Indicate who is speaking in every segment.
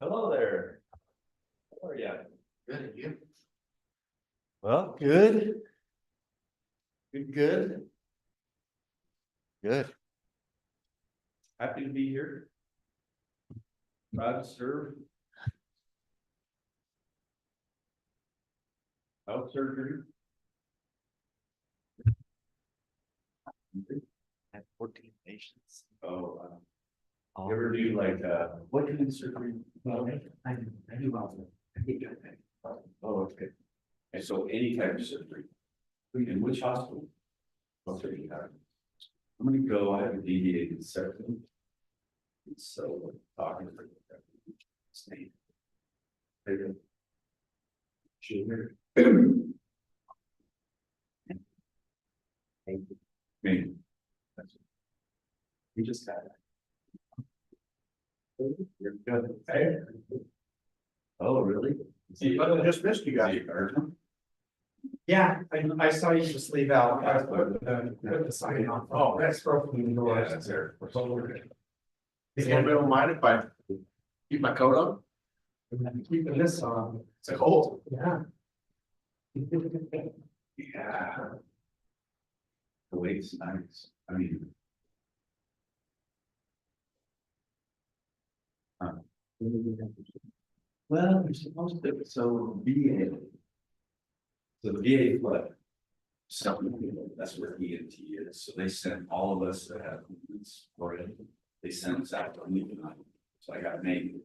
Speaker 1: Hello there. How are you?
Speaker 2: Good, and you?
Speaker 1: Well, good. Good. Good. Happy to be here. Proud to serve. Health surgery.
Speaker 2: Have 14 patients.
Speaker 1: Oh, you ever do like, what kind of surgery?
Speaker 2: I do all of it.
Speaker 1: Oh, okay. And so any type of surgery. In which hospital? What surgery you have? I'm gonna go, I have a deviated septum. So, talking for his name. Sugar. Me. You just got it. You're good. Hey. Oh, really?
Speaker 3: I just missed you guys. Yeah, I saw you just leave out. I put the sign on. Oh, that's broken the door.
Speaker 1: Yeah, that's there.
Speaker 3: Is anybody don't mind if I keep my coat on? I'm keeping this on. It's cold. Yeah.
Speaker 1: Yeah. The weight's nice. I mean. Well, you're supposed to, so VA. So the VA is what? Something, that's where ENT is, so they sent all of us that have movements already, they sent us out to leave tonight, so I got named.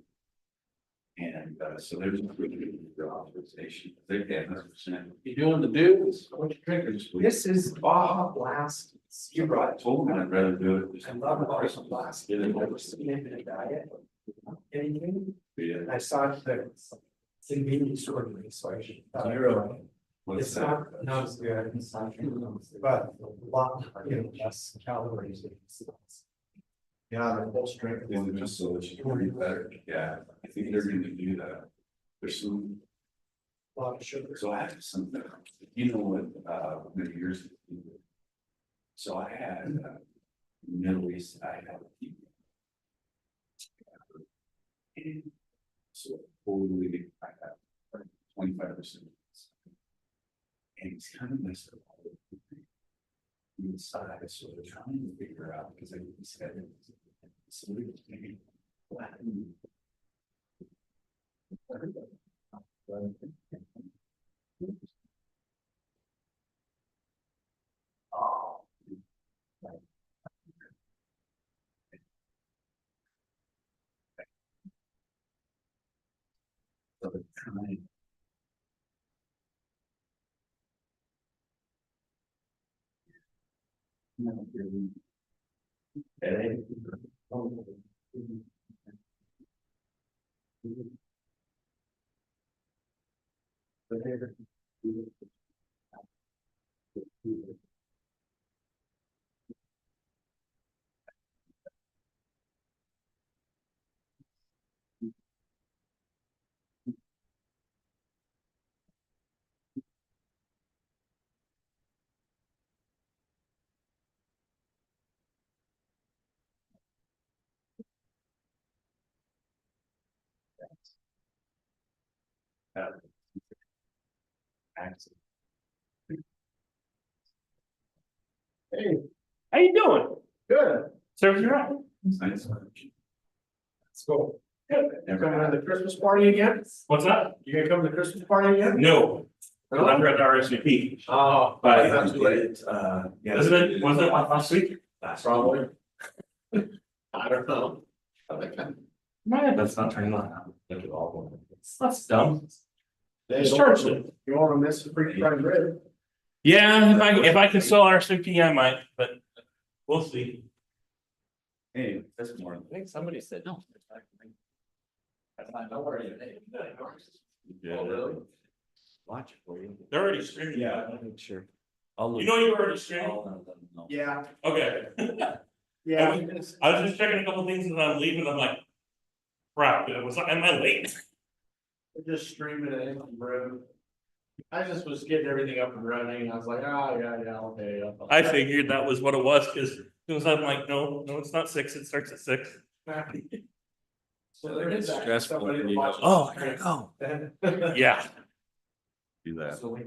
Speaker 1: And so there's a pretty good authorization, they pay 100%. You doing the dudes? What you drinking?
Speaker 3: This is Baja Blast.
Speaker 1: You brought it, told me I'd rather do it.
Speaker 3: I love Baja Blast.
Speaker 1: Get it.
Speaker 3: Never seen it in a diet. Anything?
Speaker 1: Yeah.
Speaker 3: I saw it that it's convenience store, so I should.
Speaker 1: Zero. What's
Speaker 3: It's
Speaker 1: that?
Speaker 3: not as good, but a lot, less calories. Yeah, the full strength.
Speaker 1: Well, just so that you can read better, yeah, I think they're gonna do that. There's some,
Speaker 3: A lot of sugar.
Speaker 1: so I have something, you know what, many years ago. So I had, Middle East, I had a people. And so totally, I have 25%. And it's kind of messed up. All the inside, so they're trying to figure out, because I said, so we just maybe flatten. Oh. So they're trying. No, really.
Speaker 3: Hey,
Speaker 2: How you doing?
Speaker 3: good.
Speaker 2: Service right?
Speaker 1: Nice.
Speaker 3: Let's go.
Speaker 1: Never
Speaker 3: Coming to
Speaker 1: had
Speaker 3: the Christmas party again?
Speaker 2: What's that?
Speaker 3: You gonna come to the Christmas party again?
Speaker 2: No, I'm at the RSVP.
Speaker 3: Oh,
Speaker 2: But
Speaker 3: that's too late.
Speaker 1: Yeah.
Speaker 2: Wasn't it last week?
Speaker 3: Probably. I don't know. I think
Speaker 2: Man, that's not turning on.
Speaker 1: Look at all
Speaker 2: That's dumb.
Speaker 3: They
Speaker 2: Just charged it.
Speaker 3: You wanna miss the free fried bread?
Speaker 2: Yeah, if I can sell RSVP, I might, but we'll see.
Speaker 1: Hey, that's more.
Speaker 2: I think somebody said no.
Speaker 1: Don't worry. Yeah.
Speaker 2: Oh, really?
Speaker 1: Watch it for you.
Speaker 2: They're already streaming.
Speaker 1: Yeah, sure. I'll
Speaker 2: You know you were already streaming?
Speaker 3: Yeah,
Speaker 2: Okay.
Speaker 3: yeah.
Speaker 2: I was just checking a couple things and I'm leaving, I'm like, crap, am I late?
Speaker 3: Just streaming it in, bro. I just was getting everything up and running. I was like, oh, yeah, okay.
Speaker 2: I figured that was what it was, cause as soon as I'm like, no, it's not 6, it starts at 6.
Speaker 3: So there is actually
Speaker 1: Stressful
Speaker 3: somebody
Speaker 1: for
Speaker 3: that
Speaker 1: you.
Speaker 3: watches.
Speaker 2: Oh, I gotta go. Yeah.
Speaker 1: Do that.
Speaker 3: So we-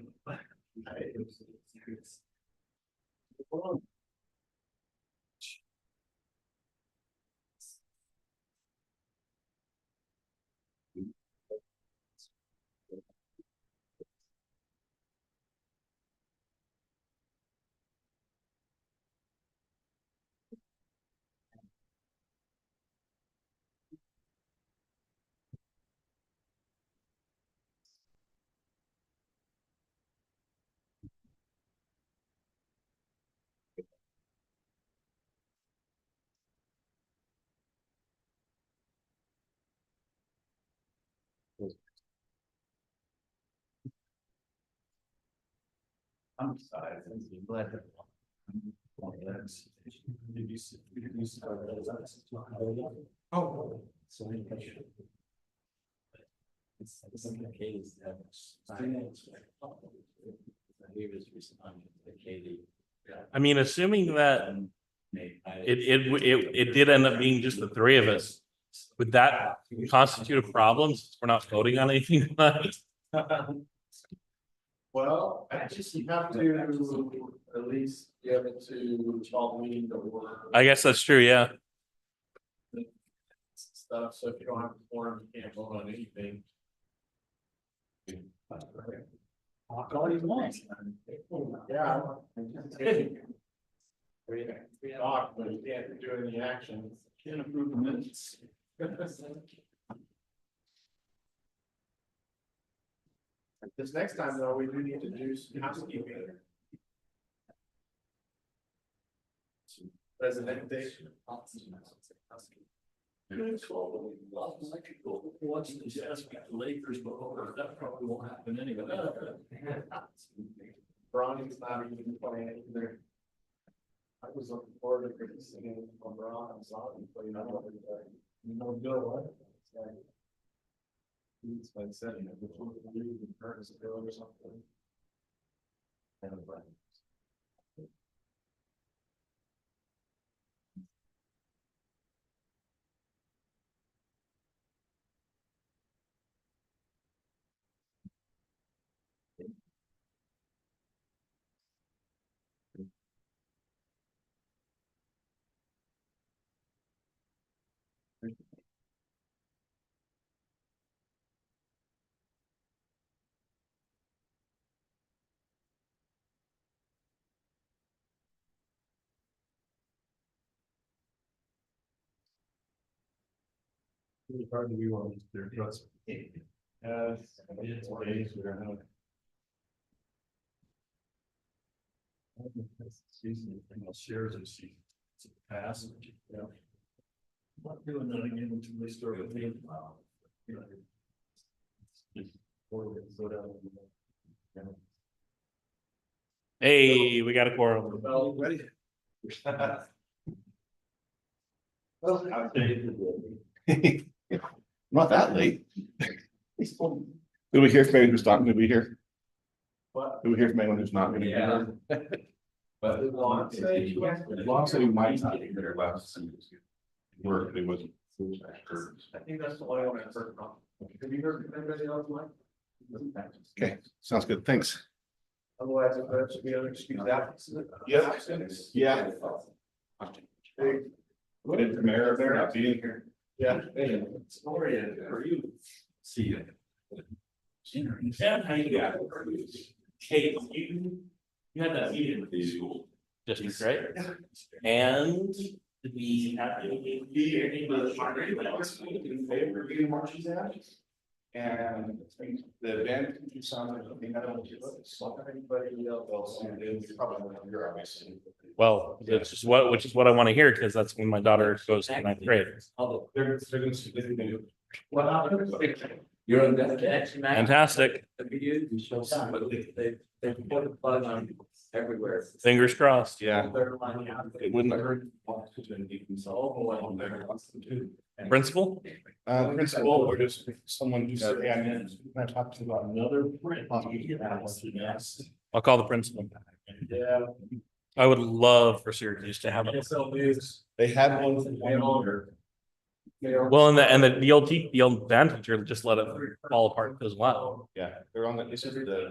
Speaker 1: I'm sorry. I'm glad that.
Speaker 3: Oh.
Speaker 1: It's the case that. He was responding to Katie.
Speaker 2: I mean, assuming that it did end up being just the three of us, would that constitute a problem since we're not voting on anything tonight?
Speaker 4: Well, I just, you have to at least give it to call the meeting to order.
Speaker 2: I guess that's true, yeah.
Speaker 4: Stuff, so if you don't have a forum, you can't vote on anything. All you want. Yeah. We talk, but you can't do any action. Can't approve the minutes. This next time, though, we do need to do some housekeeping. Presentation.
Speaker 1: Lakers, but that probably won't happen anyway.
Speaker 4: Bronny's not even playing either. I was looking forward to seeing LeBron and saw him play. No go, what? He's been setting it before the league and hurt his bill or something. It's hard to be one of these there, trust me. It's days we're gonna. Season, shares of season. It's a pass. Yeah. I'm not doing that again until they start with me.
Speaker 2: Hey, we got a quorum.
Speaker 4: Ready?
Speaker 5: Not that late. Did we hear from anyone who's not gonna be here?
Speaker 4: What?
Speaker 5: Did we hear from anyone who's not gonna be
Speaker 1: Yeah.
Speaker 5: here?
Speaker 1: But as long as
Speaker 5: Lawson might not be here last. Work, it wasn't.
Speaker 4: I think that's the only one I've heard from. Have you heard from anybody else, Mike?
Speaker 5: Okay, sounds good, thanks.
Speaker 4: Otherwise, if there should be other excuse out.
Speaker 5: Yeah. Yeah. What did the mayor there not being here?
Speaker 4: Yeah.
Speaker 1: Hey, Gloria, are you? See you.
Speaker 2: Yeah, how you got? Kate, you had that meeting with the school district, right? And we have
Speaker 5: In favor of being marches out. And the band you sound like, I think I don't know. Anybody else, and probably not here, obviously.
Speaker 2: well, which is what I want to hear because that's when my daughter goes to ninth grade.
Speaker 5: They're gonna see what they can do.
Speaker 1: You're on that connection.
Speaker 2: Fantastic.
Speaker 1: They put a plug on everywhere.
Speaker 2: Fingers crossed.
Speaker 5: Yeah. It wouldn't hurt.
Speaker 2: Principal?
Speaker 5: Principal or just someone who said, hey, I'm in, I talked to you about another.
Speaker 2: I'll call the principal.
Speaker 4: Yeah.
Speaker 2: I would love for Syracuse to have it.
Speaker 5: They had one for 1 year.
Speaker 2: Well, and the old band teacher just let it fall apart as well.
Speaker 5: Yeah, they're on the, this is they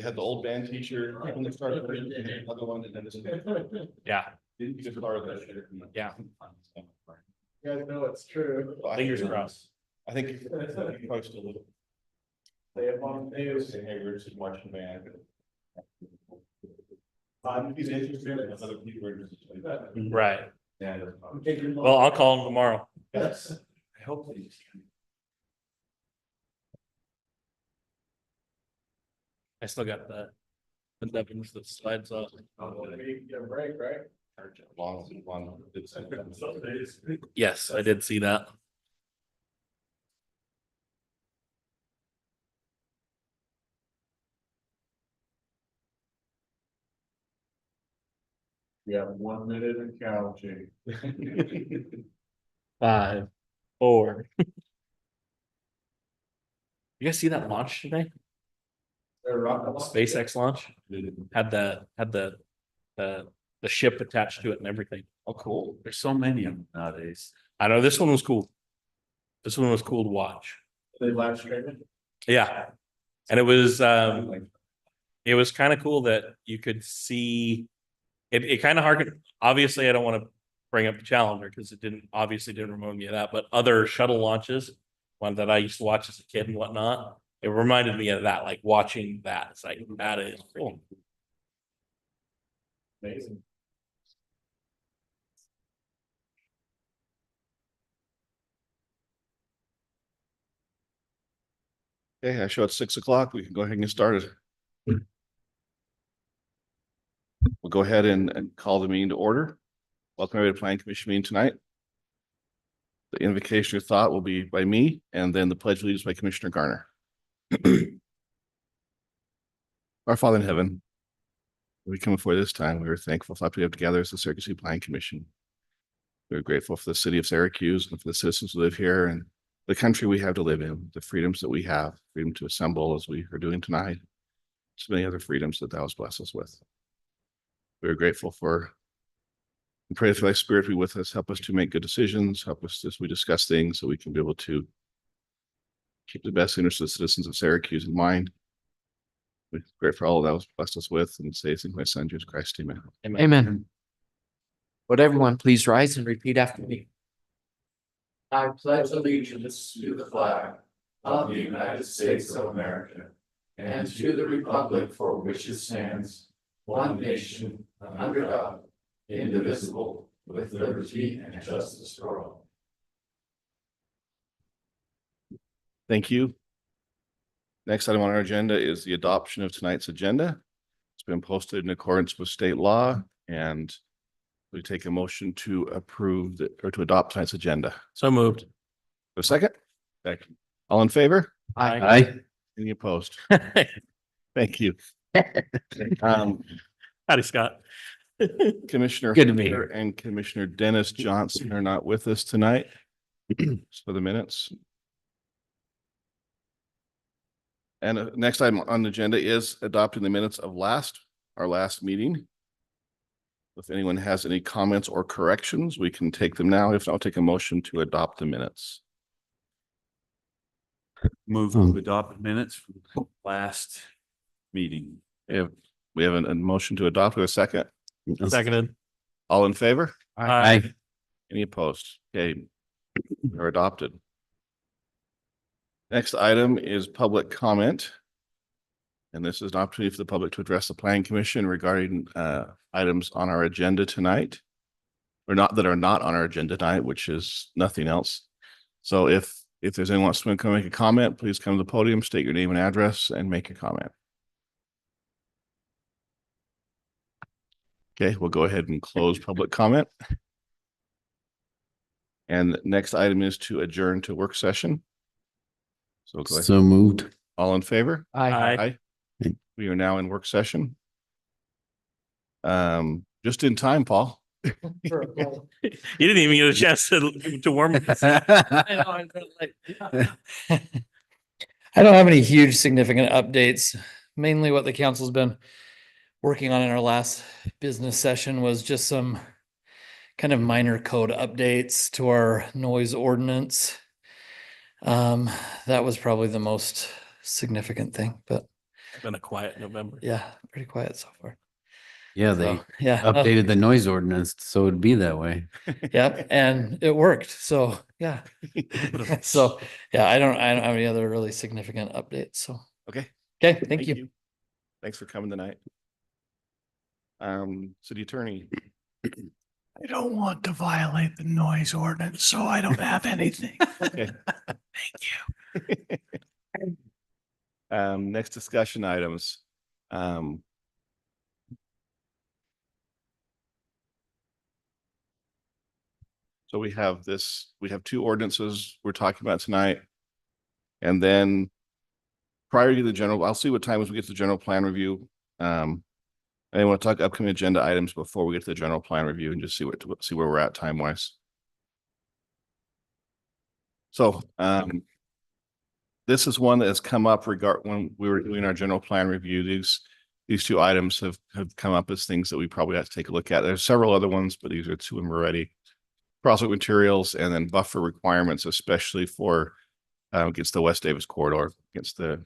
Speaker 5: had the old band teacher when they started, they had another one, and then this.
Speaker 2: Yeah,
Speaker 5: Didn't just start that shit.
Speaker 2: yeah.
Speaker 4: You guys know it's true.
Speaker 2: Fingers crossed.
Speaker 5: I think he probably still live.
Speaker 4: They have on the news.
Speaker 5: Say, hey, we're just watching the band. He's interested in other people are interested.
Speaker 2: Right.
Speaker 5: Yeah.
Speaker 2: Well, I'll call him tomorrow.
Speaker 4: Yes.
Speaker 1: I hope they.
Speaker 2: I still got the Devon's that slides up.
Speaker 4: Maybe get a break, right?
Speaker 5: Long.
Speaker 2: Yes, I did see that.
Speaker 5: We have 1 minute and counting.
Speaker 2: 5, 4. You guys see that launch today? SpaceX launch had the ship attached to it and everything.
Speaker 1: Oh, cool.
Speaker 2: There's so many of them nowadays. I know this one was cool. This one was cool to watch.
Speaker 5: They live streaming.
Speaker 2: Yeah. And it was kind of cool that you could see it kind of harkened. Obviously, I don't want to bring up the Challenger because it didn't remind me of that, but other shuttle launches, one that I used to watch as a kid and whatnot, it reminded me of that, like watching that. It's like that is cool.
Speaker 5: Amazing.
Speaker 6: Okay, I show it's 6 o'clock. We can go ahead and get started. We'll go ahead and call the meeting to order. Welcome everybody to Planning Commission meeting tonight. The invocation or thought will be by me, and then the pledge of allegiance by Commissioner Garner. Our Father in heaven, we come before this time. We are thankful for what we have together as the Syracuse City Planning Commission. We're grateful for the city of Syracuse and for the citizens who live here and the country we have to live in, the freedoms that we have, freedom to assemble as we are doing tonight, so many other freedoms that thou hast blessed us with. We're grateful for and pray for thy spirit be with us, help us to make good decisions, help us as we discuss things so we can be able to keep the best interests of the citizens of Syracuse in mind. We pray for all that was blessed us with and say in my son, Jesus Christ, amen.
Speaker 7: Amen. Would everyone please rise and repeat after me?
Speaker 8: I pledge allegiance to the flag of the United States of America and to the republic for which it stands, one nation, under God, indivisible, with liberty and justice for all.
Speaker 6: Thank you. Next item on our agenda is the adoption of tonight's agenda. It's been posted in accordance with state law, and we take a motion to approve or to adopt tonight's agenda.
Speaker 2: So moved.
Speaker 6: A second? Second. All in favor?
Speaker 7: Aye.
Speaker 6: Any opposed? Thank you.
Speaker 2: Howdy, Scott.
Speaker 6: Commissioner
Speaker 7: Good to be
Speaker 6: Hunter and Commissioner Dennis Johnson are not with us tonight. For the minutes. And next item on the agenda is adopting the minutes of our last meeting. If anyone has any comments or corrections, we can take them now. If not, I'll take a motion to adopt the minutes.
Speaker 9: Move to adopt minutes from last meeting.
Speaker 6: We have a motion to adopt with a second.
Speaker 2: Seconded.
Speaker 6: All in favor?
Speaker 7: Aye.
Speaker 6: Any opposed? Okay, they're adopted. Next item is public comment. And this is an opportunity for the public to address the Planning Commission regarding items on our agenda tonight. Or not that are not on our agenda tonight, which is nothing else. So if there's anyone wants to come make a comment, please come to the podium, state your name and address, and make your comment. Okay, we'll go ahead and close public comment. And next item is to adjourn to work session. So go ahead.
Speaker 7: So moved.
Speaker 6: All in favor?
Speaker 2: Aye.
Speaker 6: We are now in work session. Just in time, Paul.
Speaker 2: You didn't even get a chance to warm.
Speaker 7: I don't have any huge significant updates. Mainly what the council's been working on in our last business session was just some kind of minor code updates to our noise ordinance. That was probably the most significant thing, but
Speaker 2: Been a quiet November.
Speaker 7: yeah, pretty quiet so far.
Speaker 10: Yeah, they
Speaker 7: So, yeah,
Speaker 10: updated the noise ordinance, so it'd be that way.
Speaker 7: Yep, and it worked. So, yeah. So, yeah, I don't have any other really significant updates. So,
Speaker 6: Okay.
Speaker 7: okay, thank you.
Speaker 6: Thanks for coming tonight. City Attorney.
Speaker 11: I don't want to violate the noise ordinance, so I don't have anything.
Speaker 6: Okay.
Speaker 11: Thank you.
Speaker 6: Next discussion items. So we have two ordinances we're talking about tonight. And then prior to the general, I'll see what time as we get to the general plan review. I want to talk upcoming agenda items before we get to the general plan review and just see where we're at time wise. So, this is one that has come up when we were doing our general plan review. These two items have come up as things that we probably have to take a look at. There's several other ones, but these are two of them already. Crosswalk materials and then buffer requirements, especially for against the West Davis corridor, against the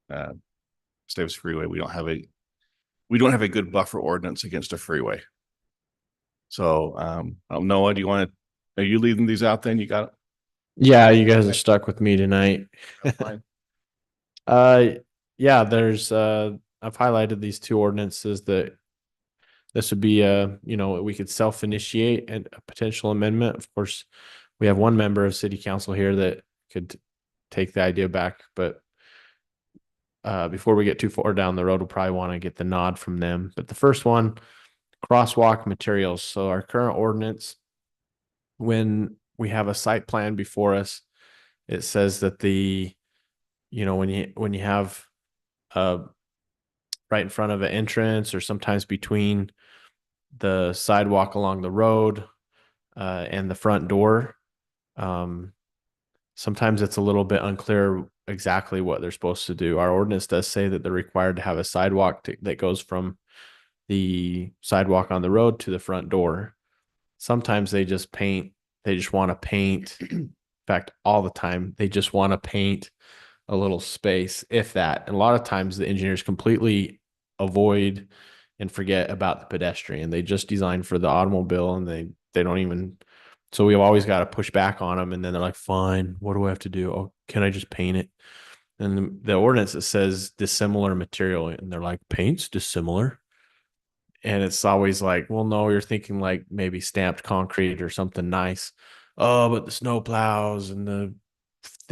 Speaker 6: West Davis freeway. We don't have a good buffer ordinance against a freeway. So, Noah, are you leading these out then? You got it?
Speaker 12: Yeah, you guys are stuck with me tonight.
Speaker 6: Fine.
Speaker 12: Yeah, there's I've highlighted these two ordinances that this would be we could self-initiate and a potential amendment. Of course, we have one member of city council here that could take the idea back, but before we get too far down the road, we'll probably want to get the nod from them. But the first one, crosswalk materials. So our current ordinance, when we have a site plan before us, it says that when you have right in front of an entrance or sometimes between the sidewalk along the road and the front door, sometimes it's a little bit unclear exactly what they're supposed to do. Our ordinance does say that they're required to have a sidewalk that goes from the sidewalk on the road to the front door. Sometimes they just want to paint. In fact, all the time, they just want to paint a little space, if that. And a lot of times the engineers completely avoid and forget about the pedestrian. They just design for the automobile and they don't even. So we've always got to push back on them. And then they're like, fine, what do I have to do? Oh, can I just paint it? And the ordinance that says dissimilar material, and they're like, paint's dissimilar. And it's always like, well, no, you're thinking like maybe stamped concrete or something nice. Oh, but the snow plows and the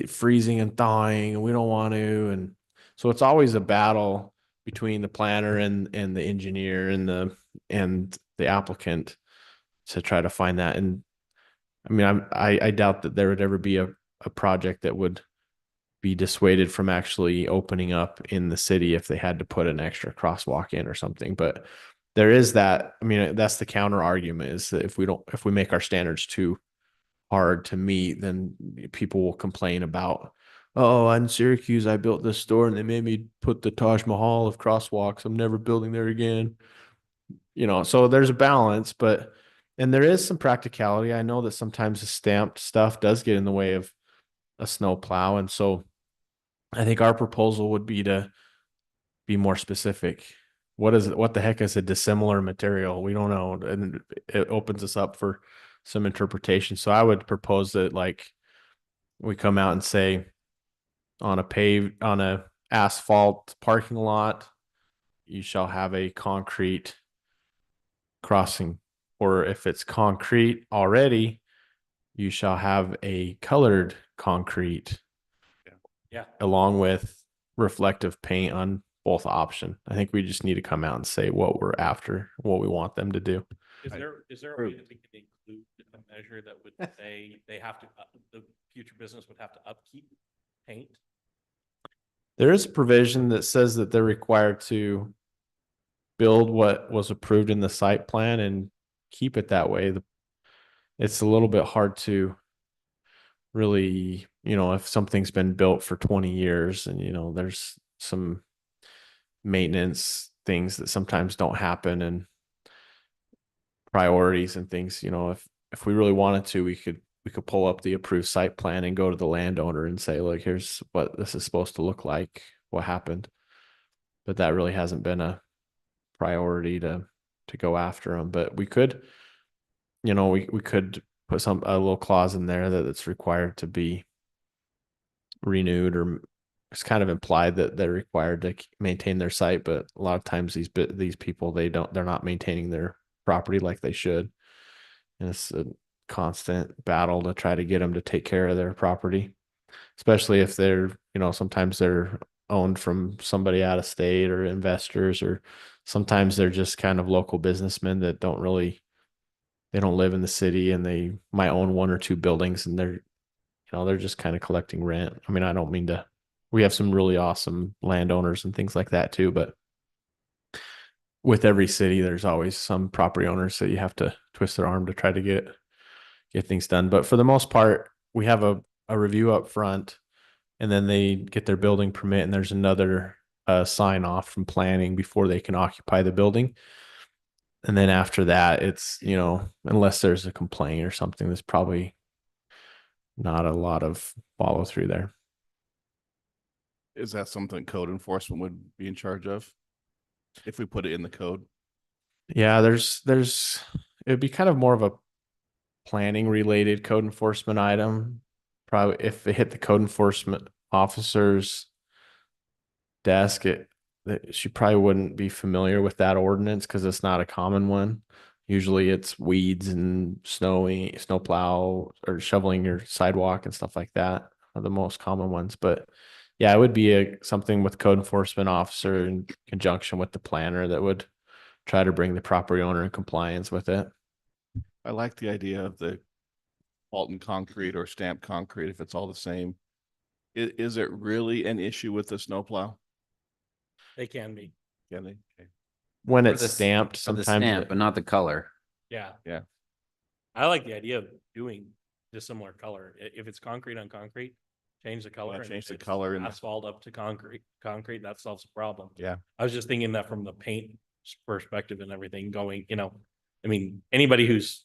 Speaker 12: freezing and thawing, and we don't want to. And so it's always a battle between the planner and the engineer and the applicant to try to find that. And I mean, I doubt that there would ever be a project that would be dissuaded from actually opening up in the city if they had to put an extra crosswalk in or something. But there is that. I mean, that's the counter argument, is that if we make our standards too hard to meet, then people will complain about, oh, in Syracuse, I built this store and they made me put the Taj Mahal of crosswalks. I'm never building there again. So there's a balance, and there is some practicality. I know that sometimes the stamped stuff does get in the way of a snow plow. And so I think our proposal would be to be more specific. What the heck is a dissimilar material? We don't know. And it opens us up for some interpretation. So I would propose that like we come out and say on a asphalt parking lot, you shall have a concrete crossing, or if it's concrete already, you shall have a colored concrete.
Speaker 2: Yeah.
Speaker 12: Along with reflective paint on both option. I think we just need to come out and say what we're after, what we want them to do.
Speaker 2: Is there a way that we can include a measure that would say they have to, the future business would have to upkeep paint?
Speaker 12: There is a provision that says that they're required to build what was approved in the site plan and keep it that way. It's a little bit hard to really, if something's been built for 20 years and, there's some maintenance things that sometimes don't happen and priorities and things, if we really wanted to, we could pull up the approved site plan and go to the landowner and say, look, here's what this is supposed to look like, what happened. But that really hasn't been a priority to go after them. But we could, we could put a little clause in there that it's required to be renewed, or it's kind of implied that they're required to maintain their site. But a lot of times these people, they're not maintaining their property like they should. And it's a constant battle to try to get them to take care of their property, especially if they're, sometimes they're owned from somebody out of state or investors, or sometimes they're just kind of local businessmen that they don't live in the city and they might own one or two buildings and they're just kind of collecting rent. I mean, I don't mean to, we have some really awesome landowners and things like that too, but with every city, there's always some property owners that you have to twist their arm to try to get things done. But for the most part, we have a review up front, and then they get their building permit, and there's another sign off from planning before they can occupy the building. And then after that, it's, you know, unless there's a complaint or something, there's probably not a lot of follow through there.
Speaker 6: Is that something code enforcement would be in charge of? If we put it in the code?
Speaker 12: Yeah, it'd be kind of more of a planning related code enforcement item. Probably if it hit the code enforcement officer's desk, she probably wouldn't be familiar with that ordinance because it's not a common one. Usually it's weeds and snowplow or shoveling your sidewalk and stuff like that are the most common ones. But yeah, it would be something with code enforcement officer in conjunction with the planner that would try to bring the property owner in compliance with it.
Speaker 6: I like the idea of the Alton concrete or stamped concrete if it's all the same. Is it really an issue with the snowplow?
Speaker 2: They can be.
Speaker 6: Can they? Okay.
Speaker 12: When
Speaker 10: For
Speaker 12: it's
Speaker 10: the-
Speaker 12: stamped,
Speaker 10: For the
Speaker 12: sometimes
Speaker 10: stamp, but not the color.
Speaker 2: Yeah.
Speaker 6: Yeah.
Speaker 2: I like the idea of doing just similar color. If it's concrete on concrete, change the color.
Speaker 6: Yeah,
Speaker 2: and
Speaker 6: change
Speaker 2: if
Speaker 6: the
Speaker 2: it's
Speaker 6: color and-
Speaker 2: asphalt up to concrete, that solves the problem.
Speaker 6: Yeah.
Speaker 2: I was just thinking that from the paint perspective and everything going, you know, I mean, anybody who's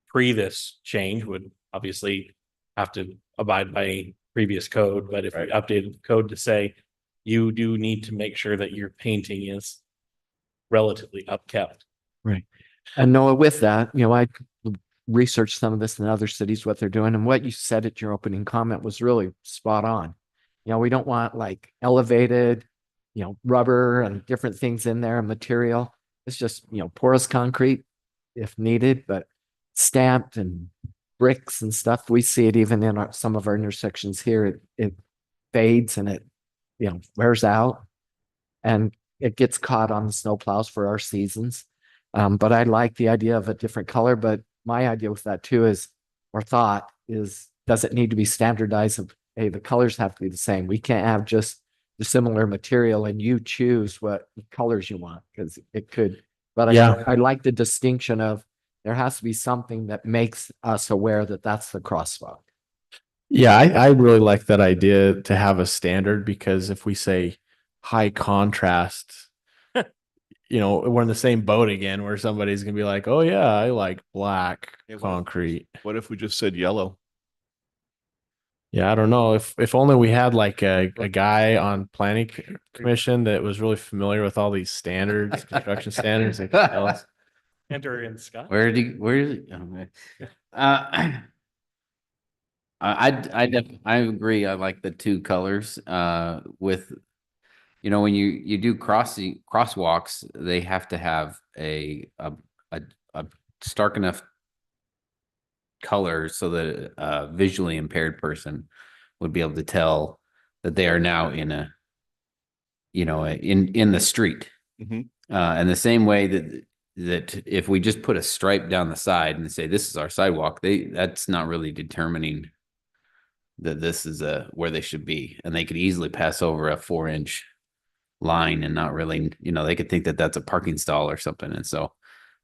Speaker 2: pre this change would obviously have to abide by previous code, but if we updated the code to say you do need to make sure that your painting is relatively upkept.
Speaker 13: Right. And Noah, with that, you know, I researched some of this in other cities, what they're doing, and what you said at your opening comment was really spot on. You know, we don't want like elevated, you know, rubber and different things in there, material. It's just, you know, porous concrete if needed, but stamped and bricks and stuff. We see it even in some of our intersections here. It fades and it, you know, wears out, and it gets caught on the snowplows for our seasons. But I like the idea of a different color. But my idea with that too is, or thought is, does it need to be standardized? Of, hey, the colors have to be the same. We can't have just the similar material and you choose what colors you want, because it could. But I like the distinction of there has to be something that makes us aware that that's the crosswalk.
Speaker 12: Yeah, I really like that idea to have a standard, because if we say high contrast, you know, we're in the same boat again where somebody's gonna be like, oh yeah, I like black concrete.
Speaker 6: What if we just said yellow?
Speaker 12: Yeah, I don't know. If only we had like a guy on planning commission that was really familiar with all these standards, construction standards. That could tell us.
Speaker 2: Enter in Scott.
Speaker 10: Where is it? I agree. I like the two colors, with, you know, when you do crosswalks, they have to have a stark enough color so that a visually impaired person would be able to tell that they are now in a, you know, in the street.
Speaker 6: Mhm.
Speaker 10: And the same way that if we just put a stripe down the side and say this is our sidewalk, that's not really determining that this is where they should be, and they could easily pass over a 4-inch line and not really, you know, they could think that that's a parking stall or something. And so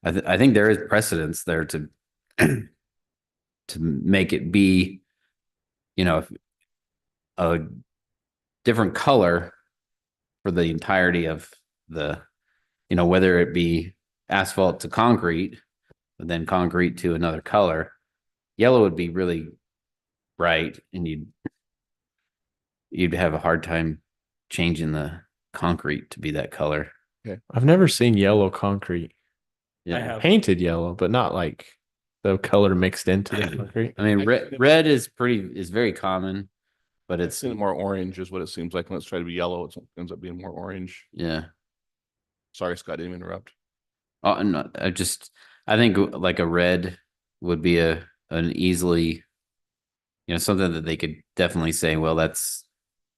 Speaker 10: I think there is precedence there to to make it be, you know, a different color for the entirety of the, you know, whether it be asphalt to concrete, but then concrete to another color. Yellow would be really bright, and you'd have a hard time changing the concrete to be that color.
Speaker 6: Okay.
Speaker 12: I've never seen yellow concrete.
Speaker 10: Yeah.
Speaker 2: I have.
Speaker 12: Painted yellow, but not like the color mixed into the concrete.
Speaker 10: I mean, red is very common, but
Speaker 6: It's
Speaker 10: it's,
Speaker 6: more orange is what it seems like. Let's try to be yellow. It ends up being more orange.
Speaker 10: yeah.
Speaker 6: Sorry, Scott, didn't interrupt.
Speaker 10: Oh, no, I think like a red would be an easily, you know, something that they could definitely say, well, that's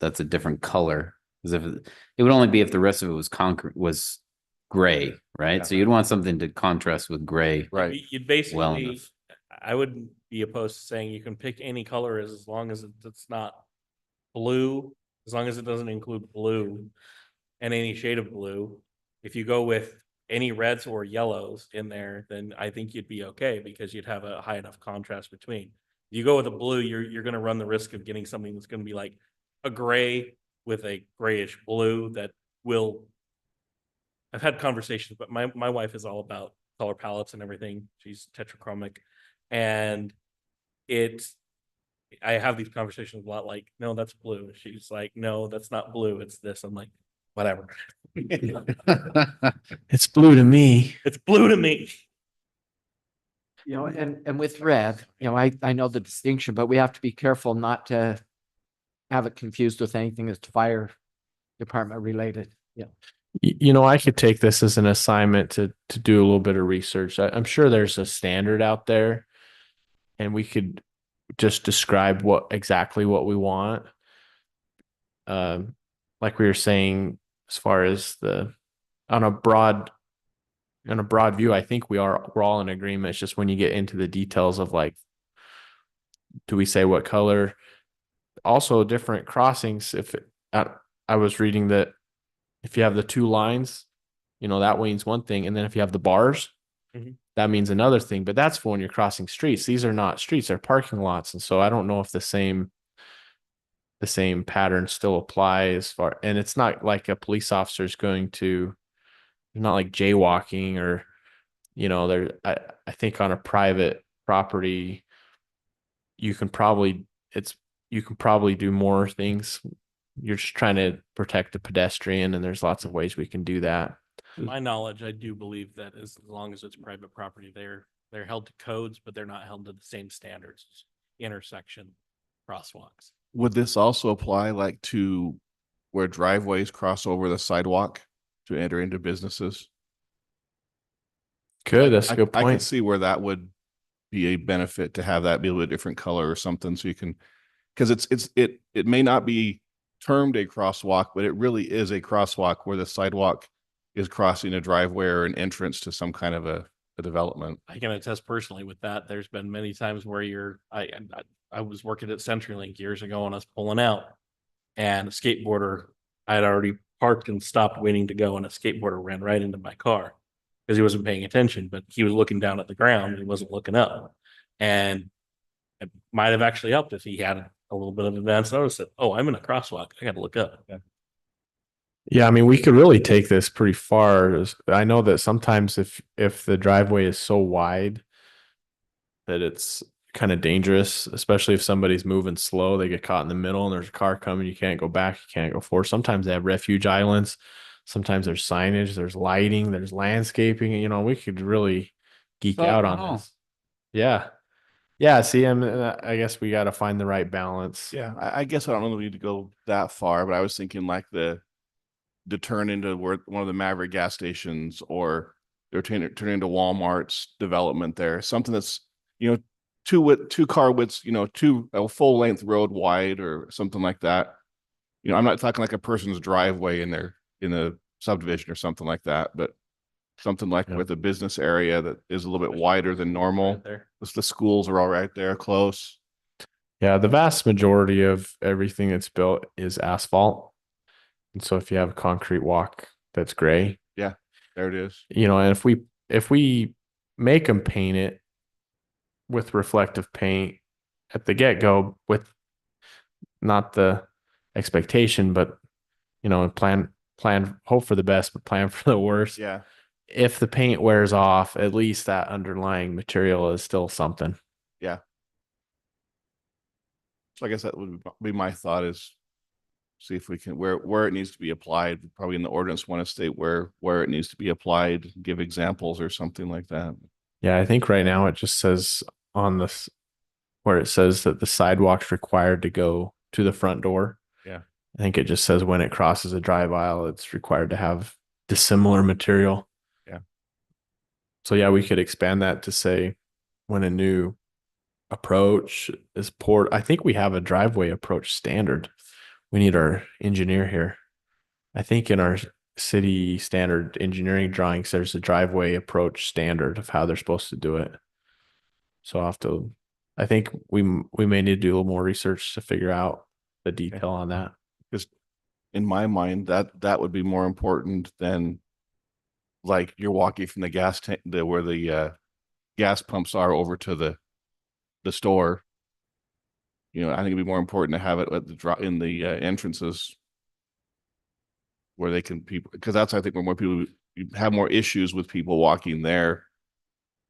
Speaker 10: a different color. Because if it would only be if the rest of it was gray, right?
Speaker 6: Yeah.
Speaker 10: So you'd want something to contrast with gray.
Speaker 6: Right.
Speaker 2: You'd basically,
Speaker 10: Well enough.
Speaker 2: I wouldn't be opposed to saying you can pick any color as long as it's not blue, as long as it doesn't include blue and any shade of blue. If you go with any reds or yellows in there, then I think you'd be okay because you'd have a high enough contrast between. You go with a blue, you're gonna run the risk of getting something that's gonna be like a gray with a grayish blue that will. I've had conversations, but my wife is all about color palettes and everything. She's tetrachromic, and it's. I have these conversations a lot. Like, no, that's blue. She's like, no, that's not blue. It's this. I'm like, whatever.
Speaker 12: It's blue to me.
Speaker 2: It's blue to me.
Speaker 13: You know, and with red, you know, I know the distinction, but we have to be careful not to have it confused with anything that's fire department related. Yeah.
Speaker 12: You know, I could take this as an assignment to do a little bit of research. I'm sure there's a standard out there, and we could just describe exactly what we want. Like we were saying, as far as on a broad view, I think we're all in agreement. It's just when you get into the details of like, do we say what color? Also, different crossings. I was reading that if you have the two lines, you know, that means one thing, and then if you have the bars, that means another thing. But that's for when you're crossing streets. These are not streets; they're parking lots, and so I don't know if the same pattern still apply as far. And it's not like a police officer is going to. Not like jaywalking or, you know, I think on a private property, you can probably do more things. You're just trying to protect the pedestrian, and there's lots of ways we can do that.
Speaker 2: To my knowledge, I do believe that as long as it's private property, they're held to codes, but they're not held to the same standards as intersection crosswalks.
Speaker 6: Would this also apply like to where driveways cross over the sidewalk to enter into businesses?
Speaker 12: That's a good
Speaker 6: I can
Speaker 12: point.
Speaker 6: see where that would be a benefit to have that be a little different color or something, so you can, because it may not be termed a crosswalk, but it really is a crosswalk where the sidewalk is crossing a driveway or an entrance to some kind of a development.
Speaker 2: I can attest personally with that. There's been many times where I was working at CenturyLink years ago and I was pulling out, and a skateboarder, I had already parked and stopped waiting to go, and a skateboarder ran right into my car because he wasn't paying attention, but he was looking down at the ground and he wasn't looking up. And it might have actually helped if he had a little bit of advance notice that, oh, I'm in a crosswalk. I got to look up.
Speaker 12: Yeah, I mean, we could really take this pretty far. I know that sometimes if the driveway is so wide that it's kind of dangerous, especially if somebody's moving slow, they get caught in the middle and there's a car coming, you can't go back, you can't go forward. Sometimes they have refuge islands. Sometimes there's signage, there's lighting, there's landscaping. You know, we could really geek out on this. Yeah. Yeah. See, I guess we got to find the right balance.
Speaker 6: Yeah. I guess I don't really need to go that far, but I was thinking like the turn into where one of the Maverick gas stations, or they're turn into Walmart's development there. Something that's, you know, two car widths, you know, a full length road wide or something like that. You know, I'm not talking like a person's driveway in a subdivision or something like that, but something like with a business area that is a little bit wider than normal.
Speaker 2: Right there.
Speaker 6: The schools are all right there close.
Speaker 12: Yeah, the vast majority of everything that's built is asphalt. And so if you have a concrete walk that's gray.
Speaker 6: Yeah, there it is.
Speaker 12: You know, and if we make them paint it with reflective paint at the get-go, with not the expectation, but you know, plan, hope for the best, but plan for the worst.
Speaker 6: Yeah.
Speaker 12: If the paint wears off, at least that underlying material is still something.
Speaker 6: Yeah. So I guess that would be my thought, is see if we can, where it needs to be applied, probably in the ordinance want to state where it needs to be applied, give examples or something like that.
Speaker 12: Yeah, I think right now it just says on this, where it says that the sidewalk's required to go to the front door.
Speaker 6: Yeah.
Speaker 12: I think it just says when it crosses a drive aisle, it's required to have dissimilar material.
Speaker 6: Yeah.
Speaker 12: So yeah, we could expand that to say when a new approach is poured. I think we have a driveway approach standard. We need our engineer here. I think in our city standard engineering drawings, there's a driveway approach standard of how they're supposed to do it. So I think we may need to do a little more research to figure out the detail on that.
Speaker 6: Because in my mind, that would be more important than like you're walking from the gas tank, where the gas pumps are over to the store. You know, I think it'd be more important to have it at the drop in the entrances where they can people, because that's, I think, where more people, you have more issues with people walking there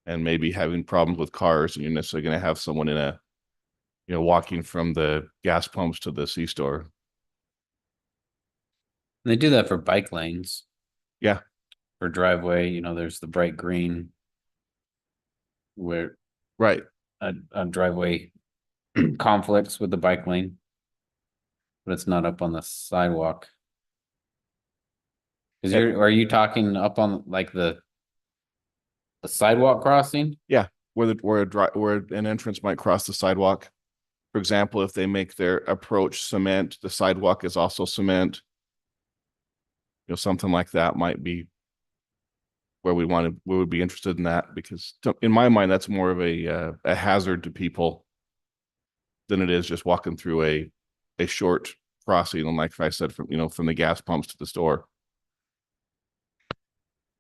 Speaker 6: and maybe having problems with cars, and you're necessarily going to have someone in a, you know, walking from the gas pumps to the C-store.
Speaker 10: They do that for bike lanes.
Speaker 6: Yeah.
Speaker 10: For driveway, you know, there's the bright green where
Speaker 6: Right.
Speaker 10: a driveway conflicts with the bike lane, but it's not up on the sidewalk. Are you talking up on like the sidewalk crossing?
Speaker 6: Yeah, where an entrance might cross the sidewalk. For example, if they make their approach cement, the sidewalk is also cement. You know, something like that might be where we would be interested in that, because in my mind, that's more of a hazard to people than it is just walking through a short crossing. And like I said, from the gas pumps to the store.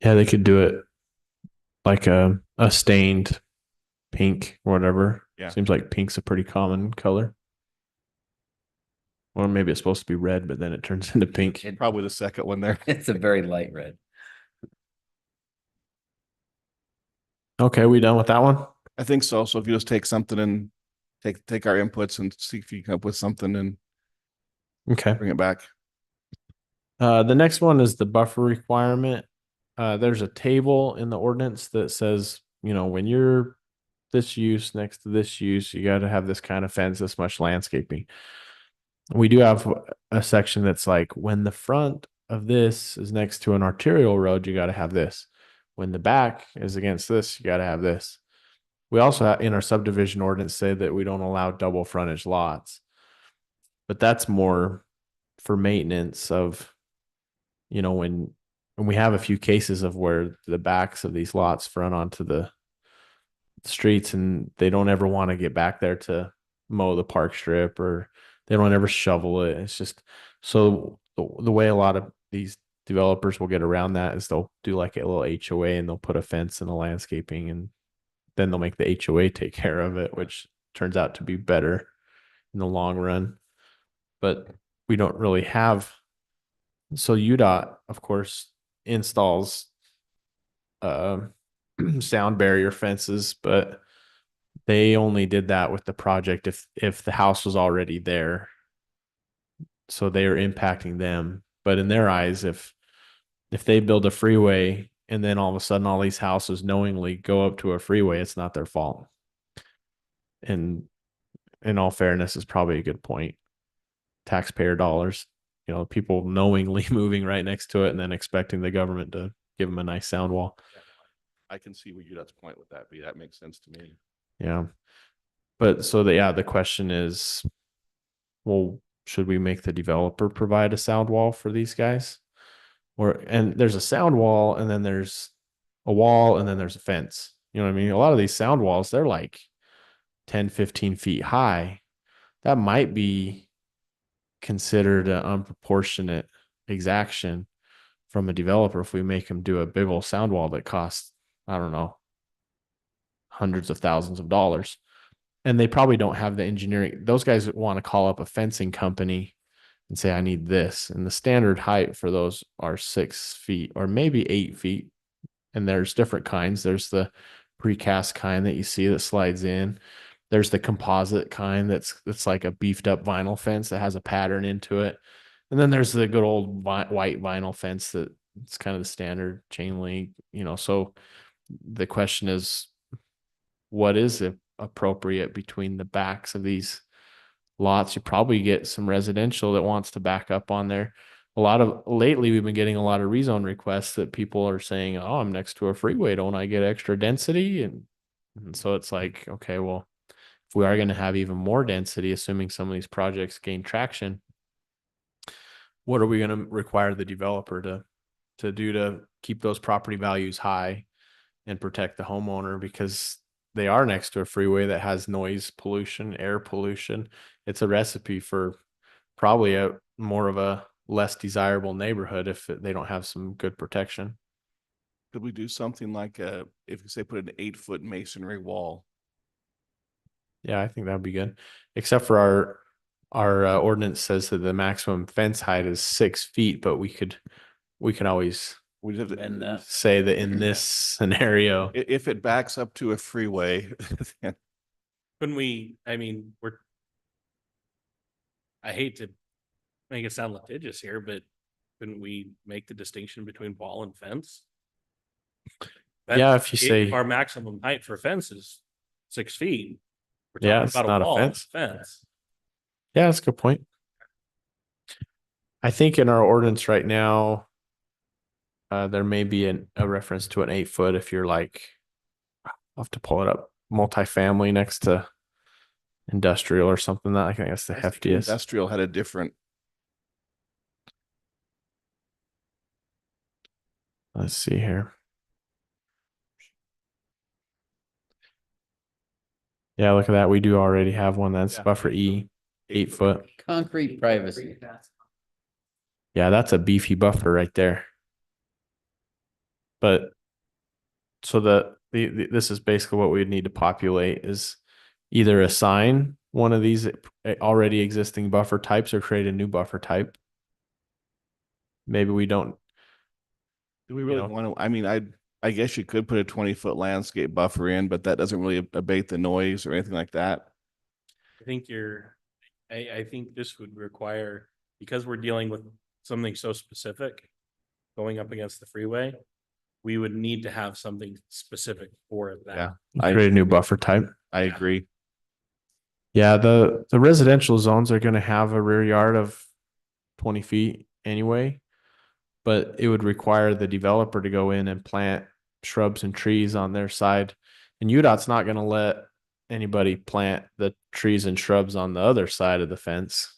Speaker 12: Yeah, they could do it like a stained pink or whatever.
Speaker 6: Yeah.
Speaker 12: Seems like pink's a pretty common color. Or maybe it's supposed to be red, but then it turns into pink.
Speaker 6: Probably the second one there.
Speaker 10: It's a very light red.
Speaker 12: Okay, we done with that one?
Speaker 6: I think so. So if you just take something and take our inputs and see if you come up with something and
Speaker 12: Okay.
Speaker 6: bring it back.
Speaker 12: The next one is the buffer requirement. There's a table in the ordinance that says, you know, when you're this use next to this use, you got to have this kind of fence, this much landscaping. We do have a section that's like, when the front of this is next to an arterial road, you got to have this. When the back is against this, you got to have this. We also have, in our subdivision ordinance, say that we don't allow double frontage lots, but that's more for maintenance of, you know, when we have a few cases of where the backs of these lots front onto the streets and they don't ever want to get back there to mow the park strip, or they don't ever shovel it. It's just, so the way a lot of these developers will get around that is they'll do like a little HOA and they'll put a fence and a landscaping, and then they'll make the HOA take care of it, which turns out to be better in the long run. But we don't really have. So UDOT, of course, installs sound barrier fences, but they only did that with the project if the house was already there. So they are impacting them. But in their eyes, if they build a freeway and then all of a sudden all these houses knowingly go up to a freeway, it's not their fault. And in all fairness, is probably a good point. Taxpayer dollars, you know, people knowingly moving right next to it and then expecting the government to give them a nice sound wall.
Speaker 6: I can see where UDOT's point with that be. That makes sense to me.
Speaker 12: Yeah. But so the question is, well, should we make the developer provide a sound wall for these guys? And there's a sound wall, and then there's a wall, and then there's a fence. You know what I mean? A lot of these sound walls, they're like 10, 15 feet high. That might be considered an unproportionate exaction from a developer if we make them do a big old sound wall that costs, I don't know, hundreds of thousands of dollars. And they probably don't have the engineering. Those guys want to call up a fencing company and say, I need this. And the standard height for those are 6 feet or maybe 8 feet. And there's different kinds. There's the precast kind that you see that slides in. There's the composite kind that's like a beefed up vinyl fence that has a pattern into it. And then there's the good old white vinyl fence that it's kind of the standard chain link, you know. So the question is, what is it appropriate between the backs of these lots? You probably get some residential that wants to back up on there. Lately we've been getting a lot of rezone requests that people are saying, oh, I'm next to a freeway, don't I get extra density? And so it's like, okay, well, if we are going to have even more density, assuming some of these projects gain traction, what are we going to require the developer to do to keep those property values high and protect the homeowner? Because they are next to a freeway that has noise pollution, air pollution. It's a recipe for probably a more of a less desirable neighborhood if they don't have some good protection.
Speaker 6: Could we do something like if you say put an 8-foot masonry wall?
Speaker 12: Yeah, I think that'd be good. Except for our ordinance says that the maximum fence height is 6 feet, but we could always
Speaker 6: We have
Speaker 10: And
Speaker 6: to,
Speaker 12: say that in this scenario.
Speaker 6: if it backs up to a freeway, then
Speaker 2: Couldn't we, I mean, I hate to make it sound litigious here, but couldn't we make the distinction between wall and fence?
Speaker 12: Yeah, if you say-
Speaker 2: Our maximum height for fence is 6 feet. We're
Speaker 12: Yeah,
Speaker 2: talking
Speaker 12: it's
Speaker 2: about
Speaker 12: not a
Speaker 2: a wall,
Speaker 12: fence.
Speaker 2: fence.
Speaker 12: Yeah, that's a good point. I think in our ordinance right now, there may be a reference to an 8-foot if you're like, I'll have to pull it up, multifamily next to industrial or something. That I think that's the
Speaker 6: I think
Speaker 12: heftiest.
Speaker 6: industrial had a different.
Speaker 12: Let's see here. Yeah, look at that. We do already have one that's
Speaker 6: Yeah.
Speaker 12: buffer E, 8-foot.
Speaker 10: concrete privacy.
Speaker 12: Yeah, that's a beefy buffer right there. But so this is basically what we'd need to populate is either assign one of these already existing buffer types or create a new buffer type. Maybe we don't.
Speaker 6: Do we really
Speaker 12: know.
Speaker 6: want to, I mean, I guess you could put a 20-foot landscape buffer in, but that doesn't really abate the noise or anything like that.
Speaker 2: I think I think this would require, because we're dealing with something so specific, going up against the freeway, we would need to have something specific for that.
Speaker 6: Yeah.
Speaker 12: Create a new buffer type.
Speaker 6: I agree.
Speaker 12: Yeah, the residential zones are going to have a rear yard of 20 feet anyway, but it would require the developer to go in and plant shrubs and trees on their side. And UDOT's not going to let anybody plant the trees and shrubs on the other side of the fence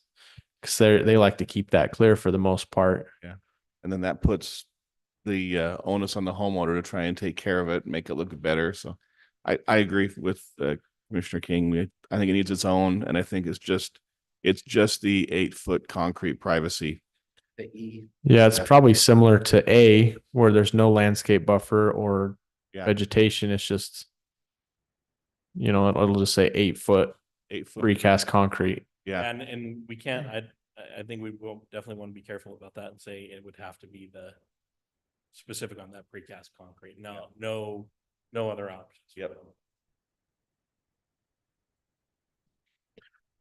Speaker 12: because they like to keep that clear for the most part.
Speaker 6: Yeah. And then that puts the onus on the homeowner to try and take care of it, make it look better. So I agree with Commissioner King. I think it needs its own, and I think it's just the 8-foot concrete privacy.
Speaker 12: Yeah, it's probably similar to A, where there's no landscape buffer or
Speaker 6: Yeah.
Speaker 12: vegetation. It's just, it'll just say 8-foot
Speaker 6: 8-foot.
Speaker 12: precast concrete.
Speaker 6: Yeah.
Speaker 2: And we can't, I think we will definitely want to be careful about that and say it would have to be the specific on that precast concrete. No other options.
Speaker 6: Yep.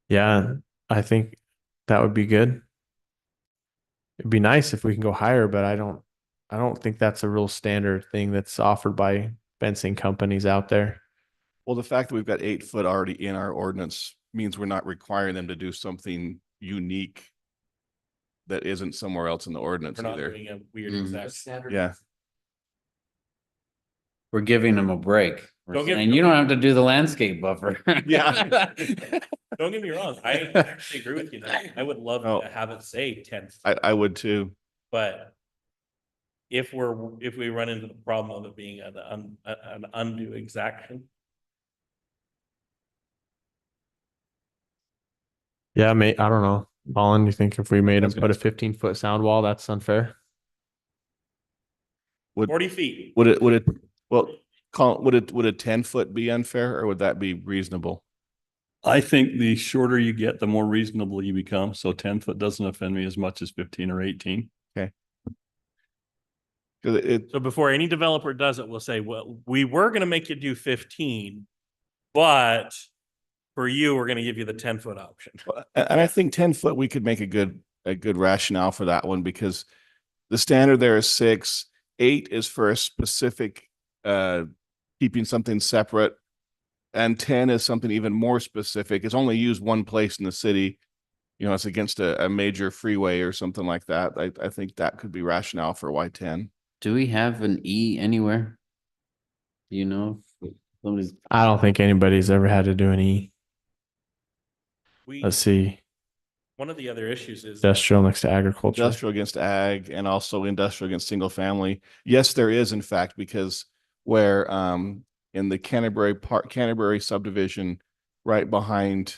Speaker 12: Yeah, I think that would be good. It'd be nice if we can go higher, but I don't think that's a real standard thing that's offered by fencing companies out there.
Speaker 6: Well, the fact that we've got 8-foot already in our ordinance means we're not requiring them to do something unique that isn't somewhere else in the ordinance
Speaker 2: We're not
Speaker 6: either.
Speaker 2: doing a weird
Speaker 10: Mm.
Speaker 2: exact.
Speaker 6: Yeah.
Speaker 10: We're giving them a break. We're
Speaker 2: Don't get-
Speaker 10: saying you don't have to do the landscape buffer.
Speaker 6: Yeah.
Speaker 2: Don't get me wrong. I actually agree with you. I would love
Speaker 6: Oh.
Speaker 2: to have it say 10,
Speaker 6: I would too.
Speaker 2: but if we run into the problem of it being an undue exaction,
Speaker 12: Yeah, I don't know. Colin, you think if we made them
Speaker 6: That's
Speaker 12: put a 15-foot sound wall, that's unfair?
Speaker 2: 40 feet.
Speaker 6: Would it, well, Colin, would a 10-foot be unfair, or would that be reasonable?
Speaker 9: I think the shorter you get, the more reasonable you become. So 10-foot doesn't offend me as much as 15 or 18.
Speaker 2: So before any developer does it, we'll say, well, we were going to make you do 15, but for you, we're going to give you the 10-foot option.
Speaker 6: And I think 10-foot, we could make a good rationale for that one, because the standard there is 6. 8 is for a specific, keeping something separate. And 10 is something even more specific. It's only used one place in the city. It's against a major freeway or something like that. I think that could be rationale for why 10.
Speaker 10: Do we have an E anywhere? Do you know? Somebody's
Speaker 12: I don't think anybody's ever had to do an E. Let's see.
Speaker 2: One of the other issues is
Speaker 12: Industrial next to agriculture.
Speaker 6: Industrial against ag, and also industrial against single family. Yes, there is, in fact, because where in the Canterbury subdivision, right behind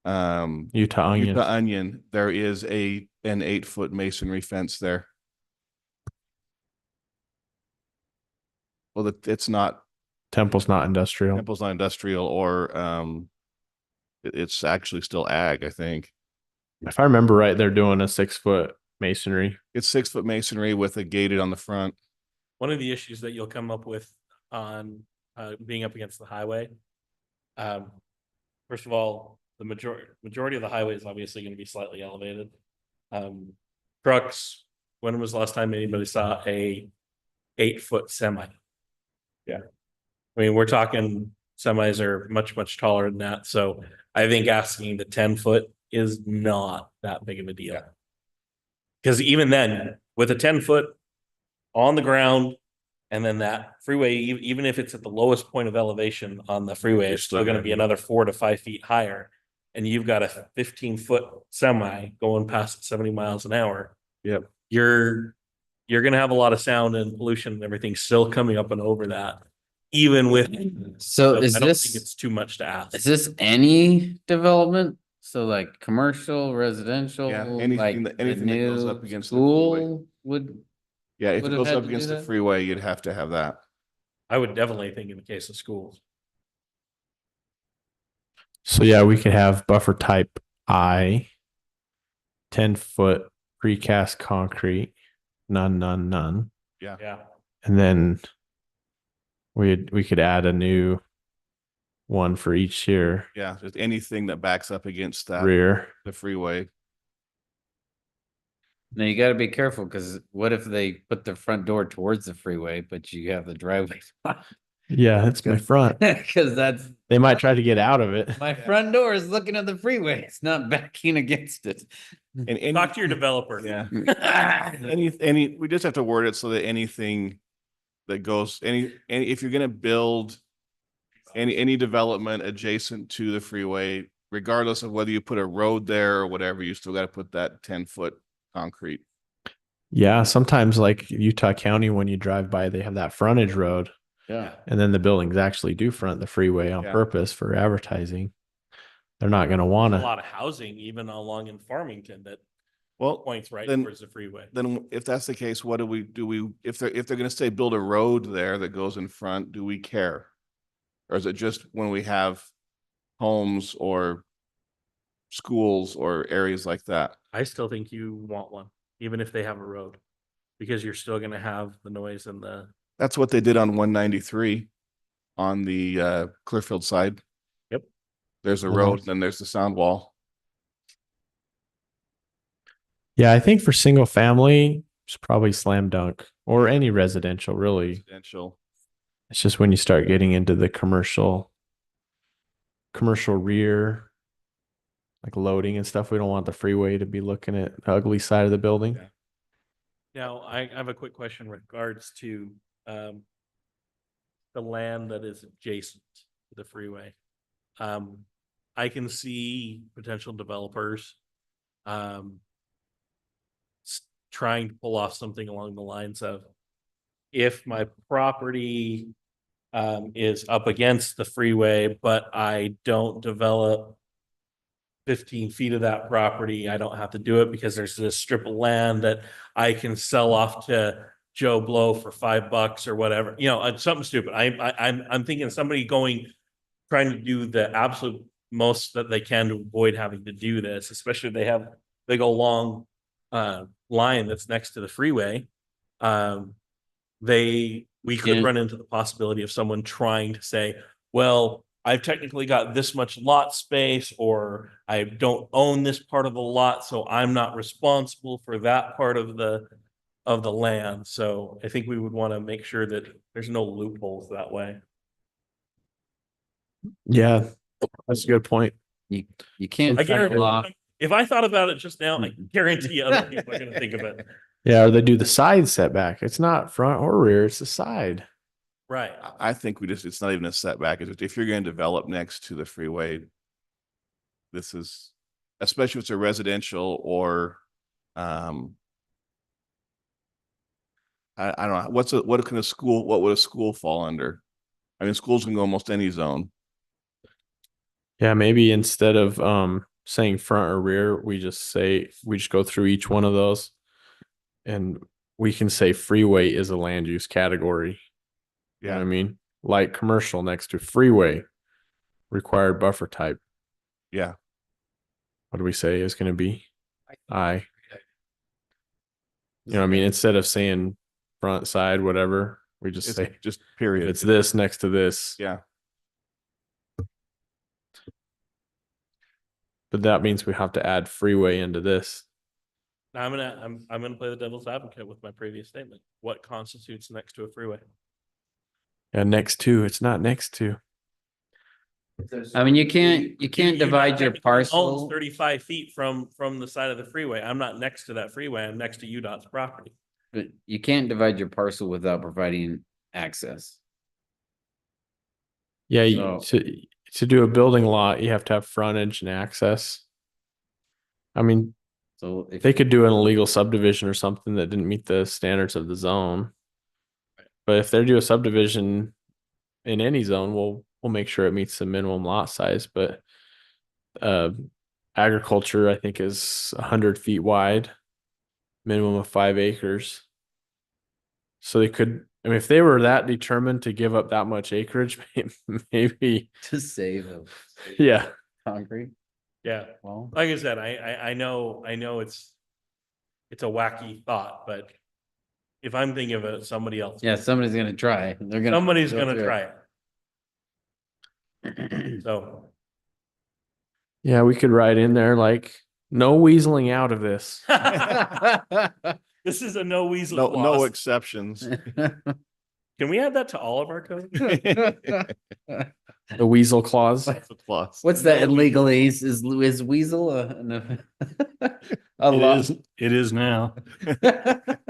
Speaker 12: Utah Onion.
Speaker 6: there is an 8-foot masonry fence there. Well, it's not,
Speaker 12: Temple's not industrial.
Speaker 6: Temple's not industrial or, it's actually still ag, I think.
Speaker 12: If I remember right, they're doing a 6-foot masonry.
Speaker 6: It's 6-foot masonry with a gated on the front.
Speaker 2: One of the issues that you'll come up with on being up against the highway. First of all, the majority of the highway is obviously going to be slightly elevated. Trucks, when was the last time anybody saw a 8-foot semi?
Speaker 6: Yeah.
Speaker 2: I mean, we're talking semis are much taller than that. So I think asking the 10-foot is not that big of a deal. Because even then, with a 10-foot on the ground, and then that freeway, even if it's at the lowest point of elevation on the freeway, it's still going to be another 4 to 5 feet higher. And you've got a 15-foot semi going past 70 miles an hour.
Speaker 6: Yep.
Speaker 2: You're going to have a lot of sound and pollution and everything still coming up and over that, even with.
Speaker 10: So
Speaker 2: I
Speaker 10: is
Speaker 2: don't think
Speaker 10: this,
Speaker 2: it's too much to ask.
Speaker 10: is this any development? So like commercial, residential,
Speaker 6: Yeah, anything
Speaker 10: like
Speaker 6: that-
Speaker 10: the
Speaker 6: anything that goes
Speaker 10: new
Speaker 6: up against the freeway.
Speaker 10: school would,
Speaker 6: Yeah, if it
Speaker 10: Would have
Speaker 6: goes
Speaker 10: had
Speaker 6: up
Speaker 10: to
Speaker 6: against
Speaker 10: do
Speaker 6: the
Speaker 10: that?
Speaker 6: freeway, you'd have to have that.
Speaker 2: I would definitely think in the case of schools.
Speaker 12: So yeah, we could have buffer type I, 10-foot precast concrete, none.
Speaker 2: Yeah.
Speaker 12: And then we could add a new one for each here,
Speaker 6: Yeah, just anything that backs up against that,
Speaker 12: rear.
Speaker 6: the freeway.
Speaker 10: now you gotta be careful, cause what if they put the front door towards the freeway, but you have the driveway?
Speaker 12: Yeah, that's my front.
Speaker 10: Cause that's,
Speaker 12: They might try to get out of it.
Speaker 10: my front door is looking at the freeway, it's not backing against it.
Speaker 6: And any,
Speaker 2: Talk to your developer.
Speaker 6: yeah, we just have to word it so that anything that goes, any, if you're gonna build any development adjacent to the freeway, regardless of whether you put a road there or whatever, you still gotta put that 10-foot concrete.
Speaker 12: Yeah, sometimes like Utah County, when you drive by, they have that frontage road.
Speaker 6: Yeah.
Speaker 12: And then the buildings actually do front the freeway on
Speaker 6: Yeah.
Speaker 12: purpose for advertising. They're not going to
Speaker 2: A
Speaker 12: want to.
Speaker 2: lot of housing, even along in Farmington, that
Speaker 6: Well,
Speaker 2: points right
Speaker 6: then-
Speaker 2: towards the freeway.
Speaker 6: then if that's the case, what do we, if they're gonna say build a road there that goes in front, do we care? Or is it just when we have homes or schools or areas like that?
Speaker 2: I still think you want one, even if they have a road, because you're still going to have the noise and the.
Speaker 6: That's what they did on 193 on the Clearfield side.
Speaker 2: Yep.
Speaker 6: There's a road, and then there's the sound wall.
Speaker 12: Yeah, I think for single family, it's probably slam dunk or any residential, really.
Speaker 6: Residential.
Speaker 12: It's just when you start getting into the commercial rear, like loading and stuff, we don't want the freeway to be looking at the ugly side of the building.
Speaker 6: Yeah.
Speaker 2: Now, I have a quick question in regards to the land that is adjacent to the freeway. I can see potential developers trying to pull off something along the lines of, if my property is up against the freeway, but I don't develop 15 feet of that property, I don't have to do it because there's this strip of land that I can sell off to Joe Blow for $5 or whatever, you know, something stupid. I'm thinking somebody trying to do the absolute most that they can to avoid having to do this, especially if they have big old long line that's next to the freeway. We could run into the possibility of someone trying to say, well, I've technically got this much lot space, or I don't own this part of the lot, so I'm not responsible for that part of the land. So I think we would want to make sure that there's no loopholes that way.
Speaker 12: Yeah, that's a good point.
Speaker 10: You can't.
Speaker 2: I guarantee,
Speaker 10: law.
Speaker 2: if I thought about it just now, I guarantee you other people are going to think of it.
Speaker 12: Yeah, or they do the side setback. It's not front or rear, it's the side.
Speaker 2: Right.
Speaker 6: I think it's not even a setback. It's just, if you're going to develop next to the freeway, this is, especially if it's a residential or, I don't know, what would a school fall under? I mean, schools can go almost any zone.
Speaker 12: Yeah, maybe instead of saying front or rear, we just go through each one of those. And we can say freeway is a land use category. You know what
Speaker 6: Yeah.
Speaker 12: I mean? Light commercial next to freeway, required buffer type.
Speaker 6: Yeah.
Speaker 12: What do we say is going to be? I. You know what I mean? Instead of saying front, side, whatever, we just
Speaker 6: It's
Speaker 12: say
Speaker 6: just period.
Speaker 12: it's this next to this.
Speaker 6: Yeah.
Speaker 12: But that means we have to add freeway into this.
Speaker 2: Now I'm gonna play the devil's advocate with my previous statement. What constitutes next to a freeway?
Speaker 12: And next to, it's not next to.
Speaker 10: I mean, you can't divide your
Speaker 2: technically
Speaker 10: parcel.
Speaker 2: owns 35 feet from the side of the freeway. I'm not next to that freeway. I'm next to UDOT's property.
Speaker 10: But you can't divide your parcel without providing access.
Speaker 12: Yeah,
Speaker 10: So-
Speaker 12: to do a building lot, you have to have frontage and access. I mean,
Speaker 10: So if
Speaker 12: they could do an illegal subdivision or something that didn't meet the standards of the zone. But if they do a subdivision in any zone, we'll make sure it meets the minimum lot size. But agriculture, I think, is 100 feet wide, minimum of 5 acres. So they could, I mean, if they were that determined to give up that much acreage, maybe,
Speaker 10: to save
Speaker 12: yeah.
Speaker 10: concrete.
Speaker 2: Yeah.
Speaker 10: Well,
Speaker 2: Like I said, I know it's a wacky thought, but if I'm thinking of it, somebody else.
Speaker 10: yeah, somebody's gonna try.
Speaker 2: Somebody's
Speaker 10: go
Speaker 2: gonna
Speaker 10: through
Speaker 2: try it. So
Speaker 12: Yeah, we could write in there like, no weaseling out of this.
Speaker 2: this is a no weasel
Speaker 6: No,
Speaker 2: clause.
Speaker 6: no exceptions.
Speaker 2: Can we add that to all of our code?
Speaker 12: The weasel clause.
Speaker 6: That's a plus.
Speaker 10: What's that in legalese? Is weasel a law?
Speaker 9: It is now.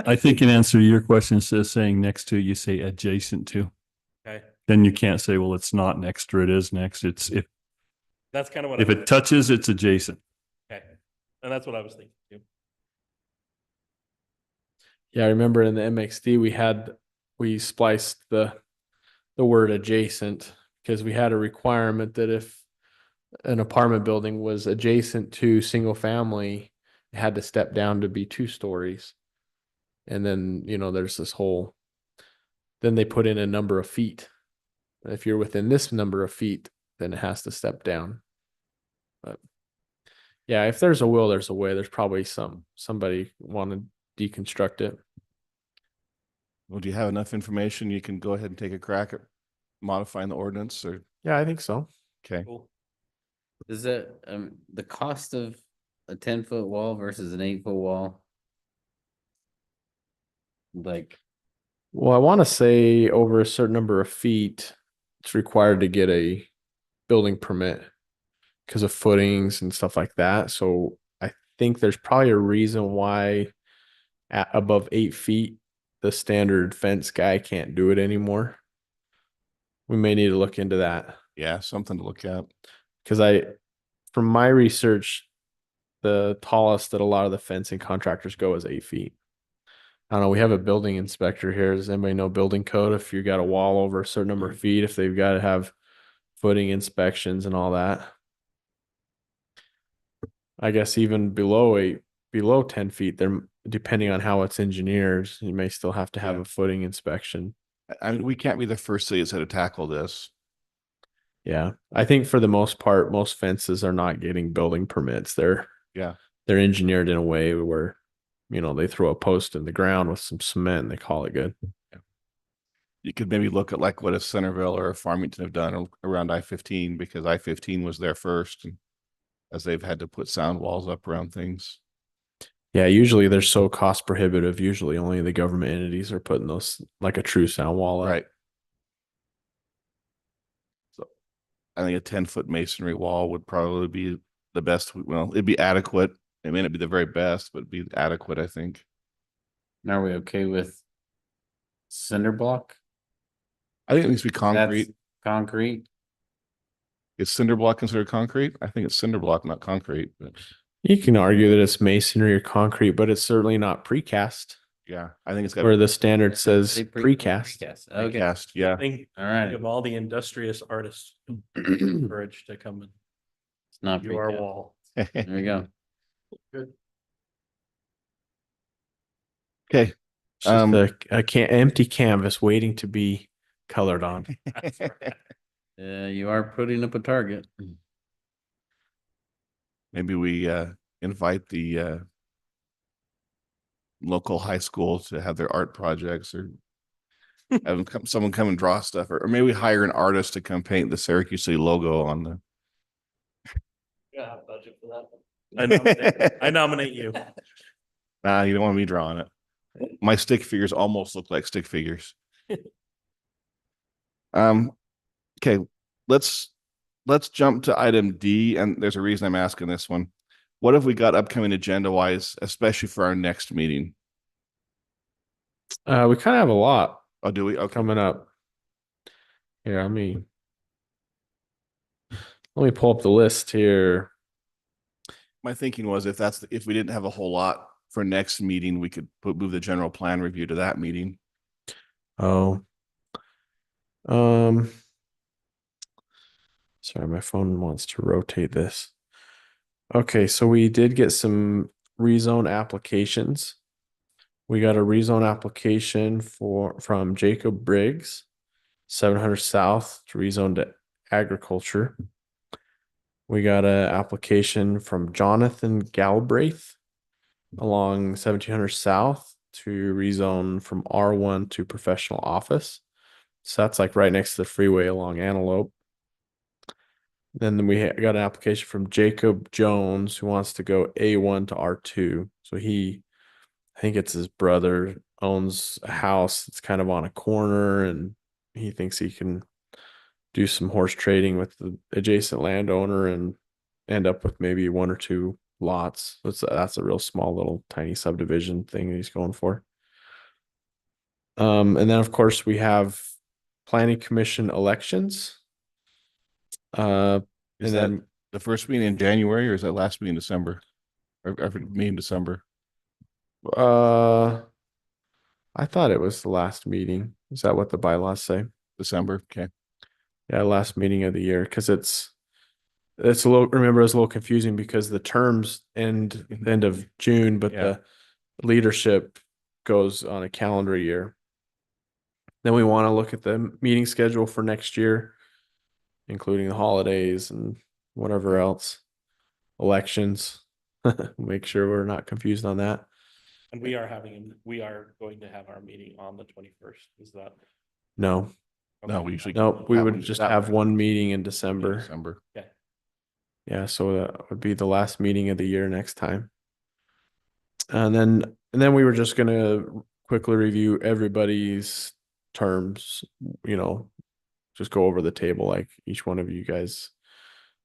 Speaker 9: I think in answer to your question, instead of saying next to, you say adjacent to.
Speaker 2: Okay.
Speaker 9: Then you can't say, well, it's not next or it is next. It's
Speaker 2: That's kind of what
Speaker 9: if it touches, it's adjacent.
Speaker 2: okay. And that's what I was thinking too.
Speaker 12: Yeah, I remember in the MXD we spliced the word adjacent because we had a requirement that if an apartment building was adjacent to single family, it had to step down to be 2 stories. And then, there's this whole, then they put in a number of feet. If you're within this number of feet, then it has to step down. But yeah, if there's a will, there's a way. There's probably somebody want to deconstruct it.
Speaker 6: Well, do you have enough information? You can go ahead and take a crack at modifying the ordinance or,
Speaker 12: Yeah, I think so.
Speaker 6: okay.
Speaker 2: Cool.
Speaker 10: Is that the cost of a 10-foot wall versus an 8-foot wall? Like,
Speaker 12: Well, I want to say over a certain number of feet, it's required to get a building permit because of footings and stuff like that. So I think there's probably a reason why at above 8 feet, the standard fence guy can't do it anymore. We may need to look into that
Speaker 6: Yeah, something to look at.
Speaker 12: because from my research, the tallest that a lot of the fencing contractors go is 8 feet. I don't know. We have a building inspector here. Does anybody know building code? If you got a wall over a certain number of feet, if they've got to have footing inspections and all that. I guess even below 10 feet, they're depending on how it's engineered, you may still have to have
Speaker 6: Yeah.
Speaker 12: a footing inspection.
Speaker 6: I mean, we can't be the first city that's had to tackle this.
Speaker 12: Yeah. I think for the most part, most fences are not getting building permits. They're engineered in a way where, they throw a post in the ground with some cement and they call it good.
Speaker 6: You could maybe look at like what a Centerville or a Farmington have done around I-15 because I-15 was there first, and as they've had to put sound walls up around things.
Speaker 12: Yeah, usually they're so cost prohibitive. Usually only the government entities are putting those like a true sound wall up.
Speaker 6: Right. So I think a 10-foot masonry wall would probably be the best. Well, it'd be adequate. It may not be the very best, but it'd be adequate, I think.
Speaker 10: are we okay with cinder block?
Speaker 6: I think it needs to be concrete.
Speaker 10: That's concrete.
Speaker 6: Is cinder block considered concrete? I think it's cinder block, not concrete. But
Speaker 12: You can argue that it's masonry or concrete, but it's certainly not precast.
Speaker 6: yeah, I think it's got
Speaker 12: Where the standard says
Speaker 10: Say
Speaker 12: precast.
Speaker 10: Okay.
Speaker 6: precast. Yeah.
Speaker 2: Think
Speaker 10: All right.
Speaker 2: of all the industrious artists courage to come and
Speaker 10: It's not
Speaker 2: do our
Speaker 10: precast.
Speaker 2: wall.
Speaker 10: There we go.
Speaker 6: Okay.
Speaker 12: It's just a empty canvas waiting to be colored on.
Speaker 10: You are putting up a target.
Speaker 6: Maybe we invite the local high school to have their art projects, or have them someone come and draw stuff, or maybe we hire an artist to come paint the Syracuse City logo on the.
Speaker 2: Yeah, budget for that. I nominate you.
Speaker 6: Nah, you don't want me drawing it. My stick figures almost look like stick figures. Okay, let's jump to item D, and there's a reason I'm asking this one. What have we got upcoming agenda wise, especially for our next meeting?
Speaker 12: We kind of have a lot
Speaker 6: Oh, do we? Okay.
Speaker 12: coming up. Here, let me pull up the list here.
Speaker 6: My thinking was if we didn't have a whole lot for next meeting, we could move the general plan review to that meeting.
Speaker 12: Oh, sorry, my phone wants to rotate this. Okay, so we did get some rezone applications. We got a rezone application from Jacob Briggs, 700 South, to rezone to agriculture. We got an application from Jonathan Galbraith along 1700 South to rezone from R1 to professional office. So that's like right next to the freeway along Antelope. Then we got an application from Jacob Jones who wants to go A1 to R2. So I think it's his brother owns a house that's kind of on a corner, and he thinks he can do some horse trading with the adjacent landowner and end up with maybe 1 or 2 lots. That's a real small little tiny subdivision thing that he's going for. And then of course we have planning commission elections.
Speaker 6: Is that the first meeting in January, or is that last meeting in December? Or meeting in December?
Speaker 12: I thought it was the last meeting. Is that what the bylaws say?
Speaker 6: December. Okay.
Speaker 12: Yeah, last meeting of the year, because it's a little, remember, it's a little confusing because the terms end end of June, but the leadership goes on a calendar year. Then we want to look at the meeting schedule for next year, including the holidays and whatever else, elections. Make sure we're not confused on that.
Speaker 2: And we are going to have our meeting on the 21st. Is that?
Speaker 12: No,
Speaker 6: No, we usually
Speaker 12: we would just have one meeting in December.
Speaker 2: Okay.
Speaker 12: Yeah, so that would be the last meeting of the year next time. And then we were just gonna quickly review everybody's terms, just go over the table, like each one of you guys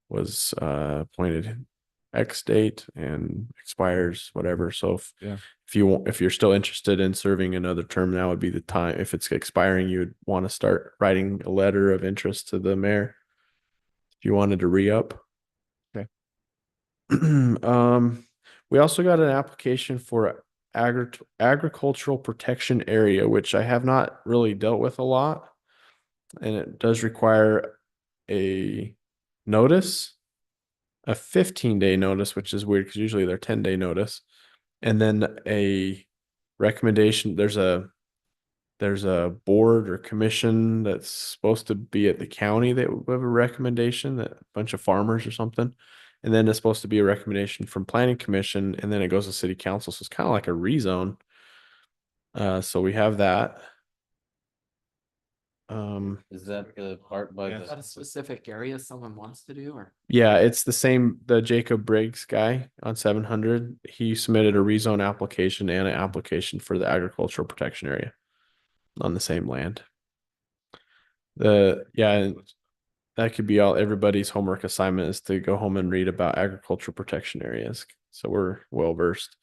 Speaker 12: was appointed X date and expires whatever. So if you're still interested in serving another term, now would be the time. If it's expiring, you would want to start writing a letter of interest to the mayor if you wanted to re-up.
Speaker 6: Okay.
Speaker 12: We also got an application for agricultural protection area, which I have not really dealt with a lot, and it does require a notice, a 15-day notice, which is weird because usually they're 10-day notice, and then a recommendation. There's a board or commission that's supposed to be at the county that would have a recommendation, that a bunch of farmers or something. And then it's supposed to be a recommendation from planning commission, and then it goes to city council. So it's kind of like a rezone. So we have that.
Speaker 10: Is that the part by
Speaker 13: Is that a specific area someone wants to do, or?
Speaker 12: Yeah, it's the same, the Jacob Briggs guy on 700. He submitted a rezone application and an application for the agricultural protection area on the same land. That could be everybody's homework assignment, is to go home and read about agricultural protection areas. So we're well versed.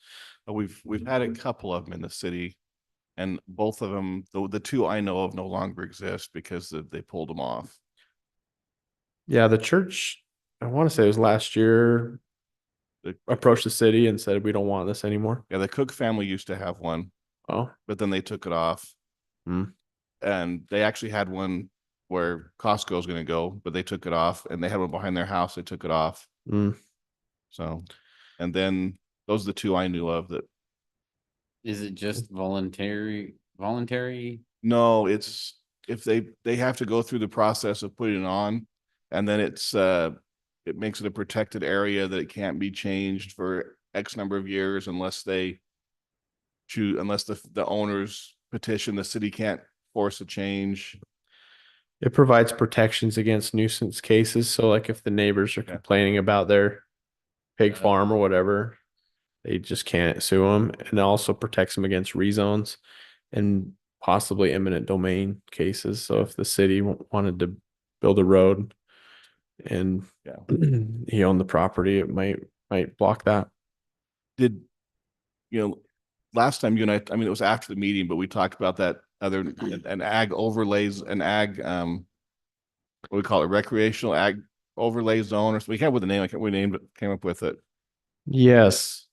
Speaker 6: We've had a couple of them in the city, and both of them, the 2 I know of, no longer exist because they pulled them off.
Speaker 12: Yeah, the church, I want to say it was last year, approached the city and said, we don't want this anymore.
Speaker 6: Yeah, the Cook family used to have one.
Speaker 12: Oh,
Speaker 6: but then they took it off. And they actually had one where Costco was going to go, but they took it off, and they had one behind their house. They took it off. So, and then those are the 2 I knew of. That
Speaker 10: is it just voluntary?
Speaker 6: No, it's if they have to go through the process of putting it on, and then it makes it a protected area that it can't be changed for X number of years unless they choose, unless the owners petition, the city can't force a change.
Speaker 12: It provides protections against nuisance cases. So like if the neighbors are complaining about their pig farm or whatever, they just can't sue them. And it also protects them against rezones and possibly eminent domain cases. So if the city wanted to build a road and he owned the property, it might block that.
Speaker 6: Did, last time you and I mean, it was after the meeting, but we talked about that other, an ag overlays, an ag, what do we call it, recreational ag overlay zone, or so we came up with a name, I can't, we named it, came up with it.
Speaker 12: Yes.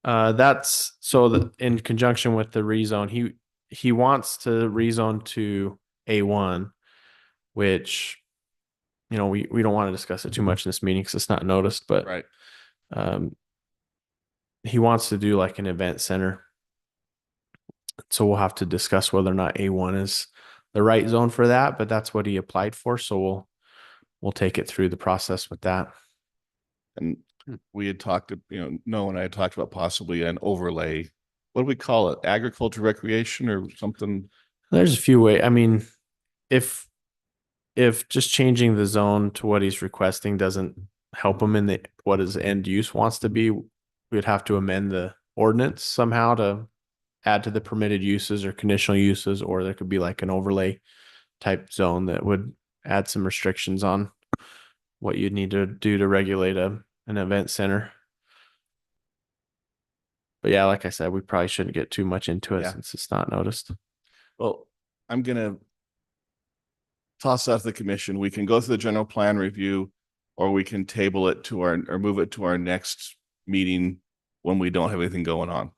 Speaker 12: That's so that in conjunction with the rezone, he wants to rezone to A1, which, we don't want to discuss it too much in this meeting because it's not noticed, but
Speaker 6: Right.
Speaker 12: He wants to do like an event center. So we'll have to discuss whether or not A1 is the right zone for that, but that's what he applied for. So we'll take it through the process with that.
Speaker 6: And we had talked, Noah and I had talked about possibly an overlay. What do we call it? Agriculture recreation or something?
Speaker 12: There's a few ways. I mean, if just changing the zone to what he's requesting doesn't help him in what his end use wants to be, we'd have to amend the ordinance somehow to add to the permitted uses or conditional uses, or there could be like an overlay type zone that would add some restrictions on what you'd need to do to regulate an event center. But yeah, like I said, we probably shouldn't get too much into it since it's not noticed.
Speaker 6: Well, I'm gonna toss out to the commission. We can go through the general plan review, or we can table it to or move it to our next meeting when we don't have anything going on.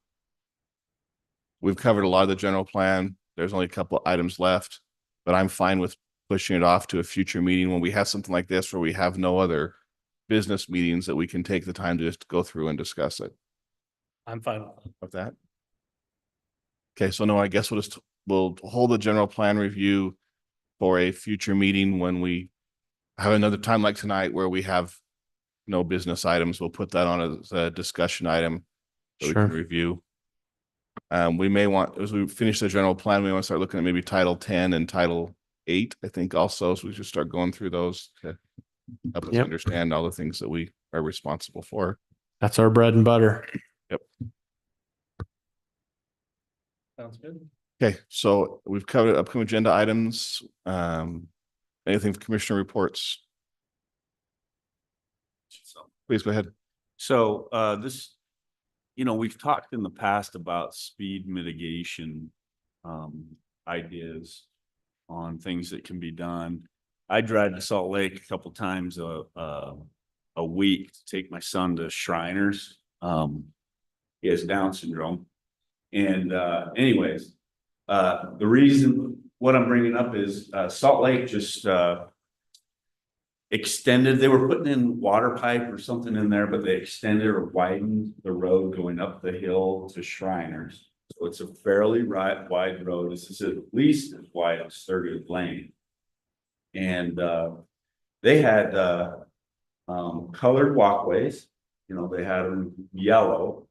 Speaker 6: We've covered a lot of the general plan. There's only a couple items left, but I'm fine with pushing it off to a future meeting when we have something like this where we have no other business meetings that we can take the time to just go through and discuss it.
Speaker 2: I'm fine
Speaker 6: with that. Okay, so no, I guess we'll hold the general plan review for a future meeting when we have another time like tonight where we have no business items. We'll put that on as a discussion item that we can review. We may want, as we finish the general plan, we want to start looking at maybe Title 10 and Title 8, I think also. So we should start going through those to help us understand all the things that we are responsible for.
Speaker 12: That's our bread and butter.
Speaker 6: Yep.
Speaker 2: Sounds good.
Speaker 6: Okay, so we've covered upcoming agenda items. Anything for commissioner reports? Please go ahead.
Speaker 14: So this, we've talked in the past about speed mitigation ideas on things that can be done. I drive to Salt Lake a couple times a week to take my son to Shriners. He has Down syndrome. And anyways, the reason what I'm bringing up is Salt Lake just extended. They were putting in water pipe or something in there, but they extended or widened the road going up the hill to Shriners. So it's a fairly wide road. This is at least as wide as 30th Lane. And they had colored walkways. They had them yellow,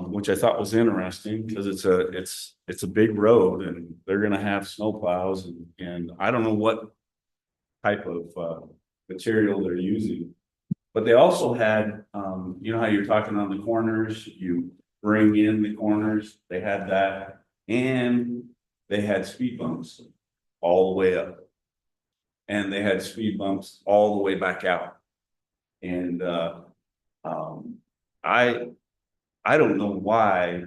Speaker 14: which I thought was interesting because it's a big road and they're going to have snowplows and I don't know what type of material they're using, but they also had, how you're talking on the corners, you bring in the corners, they had that, and they had speed bumps all the way up, and they had speed bumps all the way back out, and I don't know why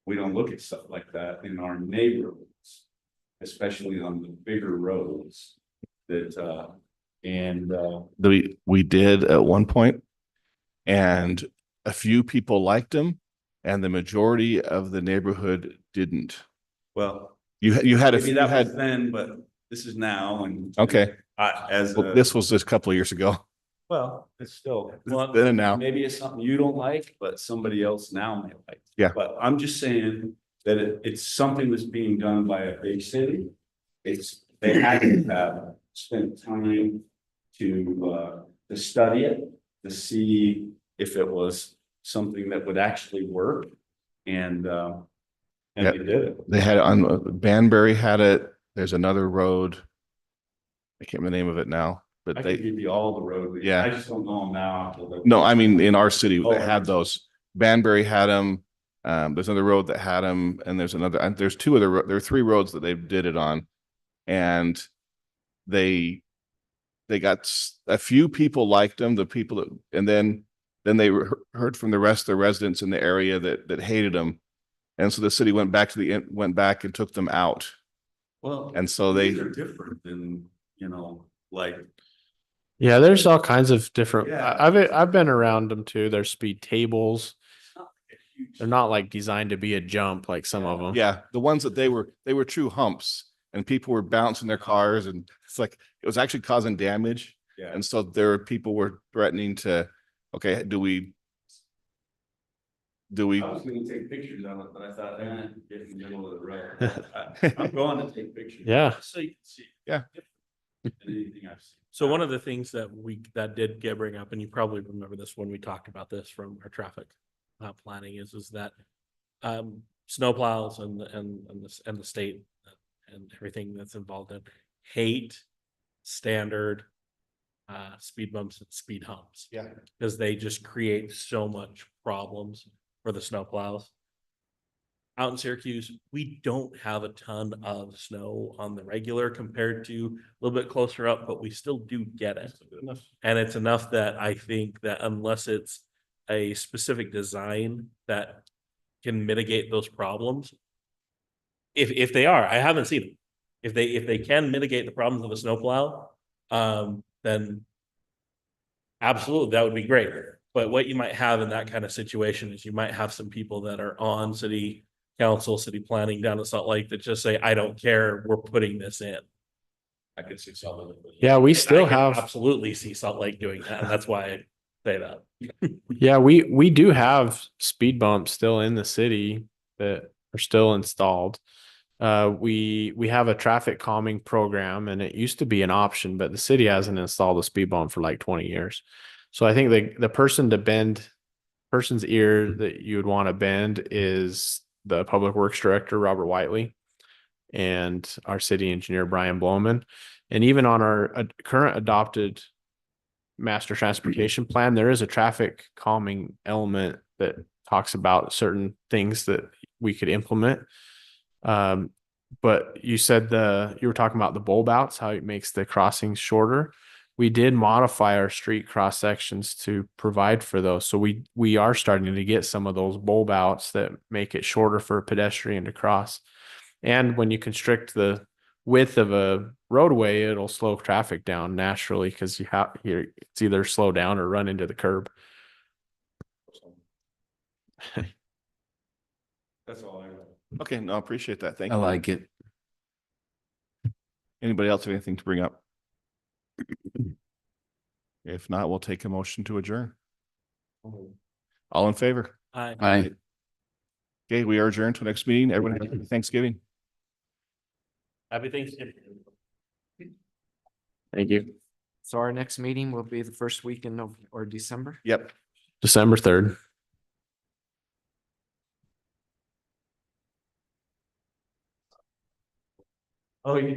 Speaker 14: we don't look at stuff like that in our neighborhoods, especially on the bigger roads. That
Speaker 6: we did at one point, and a few people liked them, and the majority of the neighborhood didn't.
Speaker 14: Well,
Speaker 6: you had
Speaker 14: maybe that was then, but this is now, and
Speaker 6: okay. This was just a couple of years ago.
Speaker 14: Well, it's still
Speaker 6: then and now.
Speaker 14: Maybe it's something you don't like, but somebody else now may like.
Speaker 6: Yeah.
Speaker 14: But I'm just saying, that it's something that's being done by a big city. They had to have spent time to study it, to see if it was something that would actually work. And
Speaker 6: Yeah.
Speaker 14: they did it.
Speaker 6: They had it on Banbury had it. There's another road. I can't remember the name of it now, but
Speaker 14: I
Speaker 6: they,
Speaker 14: can give you all the road.
Speaker 6: Yeah.
Speaker 14: I just don't know them now.
Speaker 6: no, I mean, in our city,
Speaker 14: Oh,
Speaker 6: they had those. Banbury had them. There's another road that had them, and there's another, and there's two other, there are three roads that they did it on. And they got a few people liked them, the people that, and then they heard from the rest of the residents in the area that hated them. And so the city went back and took them out.
Speaker 14: Well,
Speaker 6: And so
Speaker 14: these are different than, like,
Speaker 12: Yeah, there's all kinds of different,
Speaker 14: Yeah.
Speaker 12: I've been around them too. There's speed tables. They're not like designed to be a jump like some of them.
Speaker 6: Yeah, the ones that they were true humps, and people were bouncing their cars, and it's like it was actually causing damage.
Speaker 14: yeah.
Speaker 6: And so people were threatening to, okay, do we
Speaker 14: I was gonna take pictures of it, but I thought, get in the middle of the road. I'm going to take pictures.
Speaker 12: Yeah.
Speaker 14: So you can see.
Speaker 6: Yeah.
Speaker 14: Anything I've seen.
Speaker 2: So one of the things that did get bring up, and you probably remember this when we talked about this from our traffic planning, is that snowplows and the state and everything that's involved in hate standard speed bumps and speed humps.
Speaker 6: Yeah.
Speaker 2: Because they just create so much problems for the snowplows. Out in Syracuse, we don't have a ton of snow on the regular compared to a little bit closer up, but we still do get it. And it's enough that I think that unless it's a specific design that can mitigate those problems, if they are, I haven't seen them. If they can mitigate the problems of a snowplow, then absolutely, that would be great. But what you might have in that kind of situation is you might have some people that are on city council, city planning down in Salt Lake that just say, I don't care, we're putting this in.
Speaker 14: I could see some of it.
Speaker 12: Yeah, we
Speaker 2: I
Speaker 12: still
Speaker 2: can
Speaker 12: have,
Speaker 2: absolutely see Salt Lake doing that, and that's why I say that.
Speaker 12: yeah, we do have speed bumps still in the city that are still installed. We have a traffic calming program, and it used to be an option, but the city hasn't installed a speed bump for like 20 years. So I think the person's ear that you would want to bend is the Public Works Director, Robert Whiteley, and our city engineer, Brian Bloman. And even on our current adopted master transportation plan, there is a traffic calming element that talks about certain things that we could implement. But you said you were talking about the bulb outs, how it makes the crossings shorter. We did modify our street cross sections to provide for those. So we are starting to get some of those bulb outs that make it shorter for a pedestrian to cross. And when you constrict the width of a roadway, it'll slow traffic down naturally because it's either slow down or run into the curb.
Speaker 14: That's all I know.
Speaker 6: Okay, no, I appreciate that. Thank
Speaker 10: I
Speaker 6: you.
Speaker 10: like it.
Speaker 6: Anybody else have anything to bring up? If not, we'll take a motion to adjourn. All in favor?
Speaker 10: I
Speaker 6: Okay, we are adjourned to next meeting. Everyone have a happy Thanksgiving.
Speaker 2: Happy Thanksgiving.
Speaker 12: Thank you.
Speaker 13: So our next meeting will be the first week in November or December.
Speaker 6: Yep.
Speaker 12: December 3rd.
Speaker 2: Oh, you